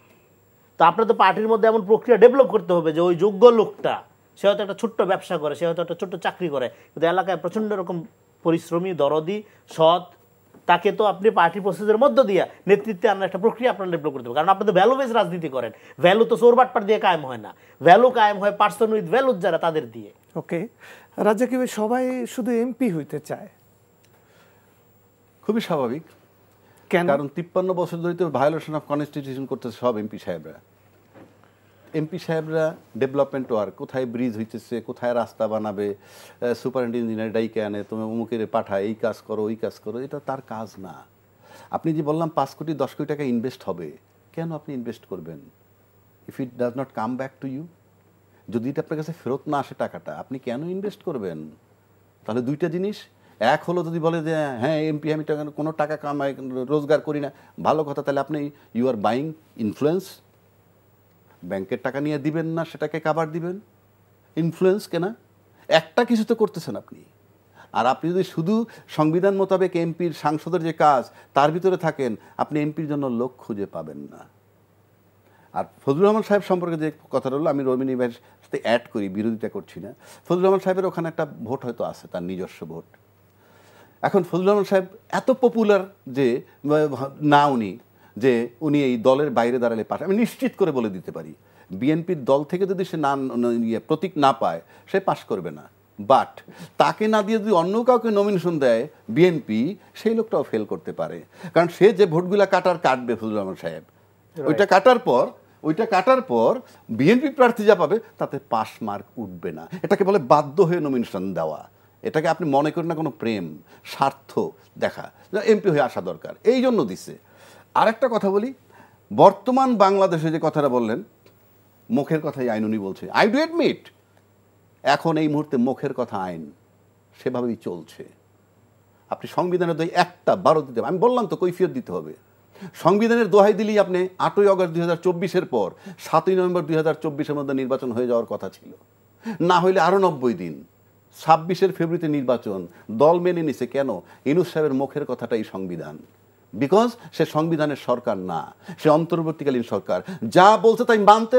তো আপনার তো পার্টির মধ্যে এমন প্রক্রিয়া ডেভেলপ করতে হবে যে ওই যোগ্য লোকটা, সে হয়তো একটা ছোট্ট ব্যবসা করে, সে হয়তো একটা ছোট্ট চাকরি করে, কিন্তু এলাকায় প্রচণ্ড রকম পরিশ্রমী, দরদি, সৎ, তাকে তো আপনি পার্টি প্রসেসের মধ্য দিয়ে নেতৃত্বে আনার একটা প্রক্রিয়া আপনারা ডেভেলপ করতে হবে। কারণ আপনি তো ভ্যালু বেস রাজনীতি করেন, ভ্যালু তো চোর বাটপাট দিয়ে কায়েম হয় না, ভ্যালু কায়েম হয় পার্সন উইথ ভ্যালু যারা, তাদের দিয়ে। ওকে, রাজা, কি সবাই শুধু এমপি হইতে চায়? খুবই স্বাভাবিক, কেন? কারণ 53 বছর ধরে তো ভায়োলেশন অফ কনস্টিটিউশন করতেছে সব এমপি সাহেবরা। এমপি সাহেবরা ডেভেলপমেন্ট ওয়ার্ক, কোথায় ব্রিজ হইতেছে, কোথায় রাস্তা বানাবে, সুপারিনটেন্ডেন্ট ইঞ্জিনিয়ার ডাইকে আনে, তুমি অমুকের পাঠায়, এই কাজ করো ওই কাজ করো, এটা তার কাজ না। আপনি যে বললাম 5 কোটি 10 কোটি টাকা ইনভেস্ট হবে, কেন আপনি ইনভেস্ট করবেন if it does not come back to you? যদি এটা আপনার কাছে ফেরত না আসে টাকাটা, আপনি কেন ইনভেস্ট করবেন? তাহলে দুইটা জিনিস, এক হলো যদি বলে যে হ্যাঁ এমপি আমি কোনো টাকা কামাই রোজগার করি না, ভালো কথা, তাহলে আপনি ইউ আর বাইং ইনফ্লুয়েন্স, ব্যাংকের টাকা নিয়ে দিবেন না, সেটাকে কাভার দিবেন, ইনফ্লুয়েন্স কেনা, একটা কিছু তো করতেছেন আপনি। আর আপনি যদি শুধু সংবিধান মোতাবেক এমপির সাংসদের যে কাজ তার ভিতরে থাকেন, আপনি এমপির জন্য লোক খুঁজে পাবেন না। আর ফজলুর রহমান সাহেব সম্পর্কে যে কথাটা হলো, আমি রমিনী ভাইয়ের সাথে অ্যাড করি, বিরোধিতা করছি না। ফজলুর রহমান সাহেবের ওখানে একটা ভোট হয়তো আছে, তার নিজস্ব ভোট। এখন ফজলুর রহমান সাহেব এত পপুলার যে না উনি এই দলের বাইরে দাঁড়ালে পাশ, আমি নিশ্চিত করে বলে দিতে পারি, বিএনপির দল থেকে যদি সে প্রতীক না পায়, সে পাশ করবে না। বাট তাকে না দিয়ে যদি অন্য কাউকে নমিনেশন দেয় বিএনপি, সেই লোকটাও ফেল করতে পারে, কারণ সে যে ভোটগুলা কাটবে ফজলুর রহমান সাহেব, ওইটা কাটার পর বিএনপি প্রার্থী যা পাবে তাতে পাস মার্ক উঠবে না। এটাকে বলে বাধ্য হয়ে নমিনেশন দেওয়া। এটাকে আপনি মনে করেন না কোনো প্রেম, স্বার্থ দেখা, এমপি হয়ে আসা দরকার, এই জন্য দিচ্ছে। আরেকটা কথা বলি, বর্তমান বাংলাদেশে যে কথাটা বললেন, মুখের কথাই আইন উনি বলছে, আই ডু অ্যাডমিট এখন এই মুহূর্তে মুখের কথা আইন সেভাবেই চলছে। আপনি সংবিধানের দোহাই একটা 12 দিতে হবে, আমি বললাম তো কৈফিয়ত দিতে হবে। সংবিধানের দোহাই দিলেই আপনি 8ই অগস্ট 2024-এর পর 7ই নভেম্বর 2024-এর মধ্যে নির্বাচন হয়ে যাওয়ার কথা ছিল, না হইলে আরও 90 দিন। 26 ফেব্রুয়ারিতে নির্বাচন, দল মেনে নিছে কেন? ইউনূস সাহেবের মুখের কথাটাই সংবিধান, বিকজ সে সংবিধানের সরকার না, সে অন্তর্বর্তীকালীন সরকার, যা বলছে তাই মানতে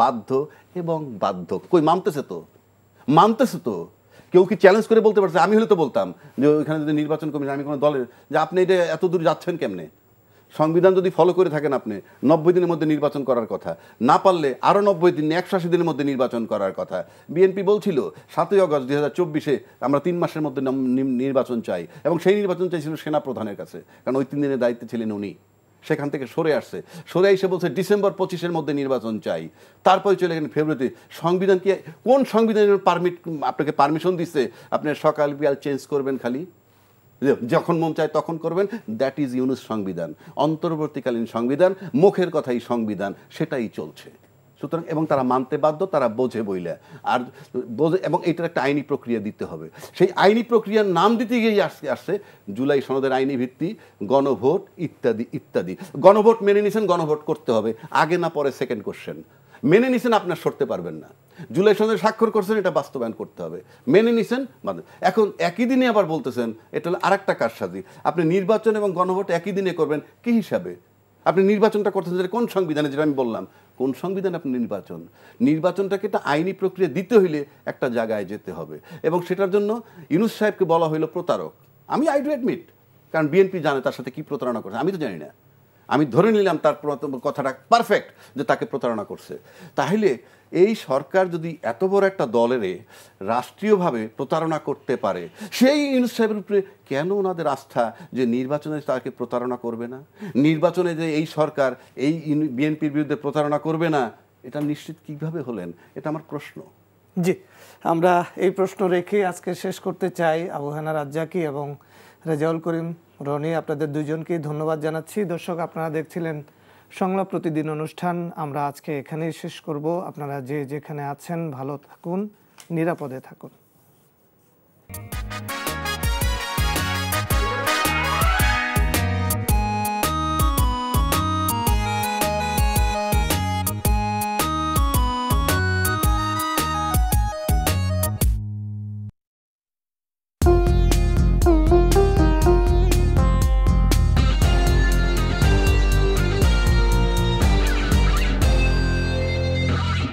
বাধ্য এবং বাধ্য। কই মানতেছে তো কেউ কি চ্যালেঞ্জ করে বলতে পারছে? আমি হলে তো বলতাম যে ওইখানে যদি নির্বাচন কমিশন, আমি কোনো দলের, যে আপনি এটা এত দূর যাচ্ছেন কেমনে? সংবিধান যদি ফলো করে থাকেন, আপনি 90 দিনের মধ্যে নির্বাচন করার কথা, না পারলে আরও 90 দিন, 180 দিনের মধ্যে নির্বাচন করার কথা। বিএনপি বলছিল 7ই অগস্ট 2024-এ আমরা 3 মাসের মধ্যে নির্বাচন চাই, এবং সেই নির্বাচন চাইছিল সেনাপ্রধানের কাছে, কারণ ওই 3 দিনের দায়িত্বে ছিলেন উনি। সেখান থেকে সরে এসে বলছে ডিসেম্বর 25-এর মধ্যে নির্বাচন চাই। তারপরে চলে গেলেন ফেব্রুয়ারিতে। সংবিধান কি, কোন সংবিধানের আপনাকে পারমিশন দিচ্ছে আপনি সকাল বিকাল চেঞ্জ করবেন, খালি যখন মন চায় তখন করবেন? দ্যাট ইজ ইউনূস সংবিধান, অন্তর্বর্তীকালীন সংবিধান, মুখের কথাই সংবিধান, সেটাই চলছে। সুতরাং এবং তারা মানতে বাধ্য, তারা বোঝে বইলে, আর বোঝে, এবং এটার একটা আইনি প্রক্রিয়া দিতে হবে। সেই আইনি প্রক্রিয়ার নাম দিতে গিয়েই আসছে জুলাই সনদের আইনি ভিত্তি, গণভোট ইত্যাদি ইত্যাদি। গণভোট মেনে নিছেন, গণভোট করতে হবে, আগে না পরে সেকেন্ড কোশ্চেন। মেনে নিছেন, আপনার সরতে পারবেন না। জুলাই সনদে স্বাক্ষর করছেন, এটা বাস্তবায়ন করতে হবে। মেনে নিছেন, এখন একই দিনে আবার বলতেছেন এটা হলো আরেকটা কারসাজি। আপনি নির্বাচন এবং গণভোট একই দিনে করবেন, কি হিসাবে? আপনি নির্বাচনটা করতেছেন কোন সংবিধানে? যেটা আমি বললাম, কোন সংবিধানে আপনি নির্বাচনটাকে একটা আইনি প্রক্রিয়া দিতে হইলে একটা জায়গায় যেতে হবে, এবং সেটার জন্য ইউনূস সাহেবকে বলা হইলো প্রতারক। আমি আই ডু অ্যাডমিট, কারণ বিএনপি জানে তার সাথে কি প্রতারণা করছে, আমি তো জানি না। আমি ধরে নিলাম তার কথাটা পারফেক্ট, যে তাকে প্রতারণা করছে। তাহলে এই সরকার যদি এত বড় একটা দলের রাষ্ট্রীয়ভাবে প্রতারণা করতে পারে, সেই ইউনূস সাহেবের উপরে কেন ওনাদের আস্থা যে নির্বাচনে তাকে প্রতারণা করবে না? নির্বাচনে যে এই সরকার এই বিএনপির বিরুদ্ধে প্রতারণা করবে না, এটা নিশ্চিত কিভাবে হলেন? এটা আমার প্রশ্ন। জি, আমরা এই প্রশ্ন রেখে আজকে শেষ করতে চাই। আবু হানা রাজ্জাকি এবং রেজাউল করিম রনি, আপনাদের দুইজনকেই ধন্যবাদ জানাচ্ছি। দর্শক, আপনারা দেখছিলেন সংলাপ প্রতিদিন অনুষ্ঠান। আমরা আজকে এখানেই শেষ করব। আপনারা যে যেখানে আছেন ভালো থাকুন, নিরাপদে থাকুন।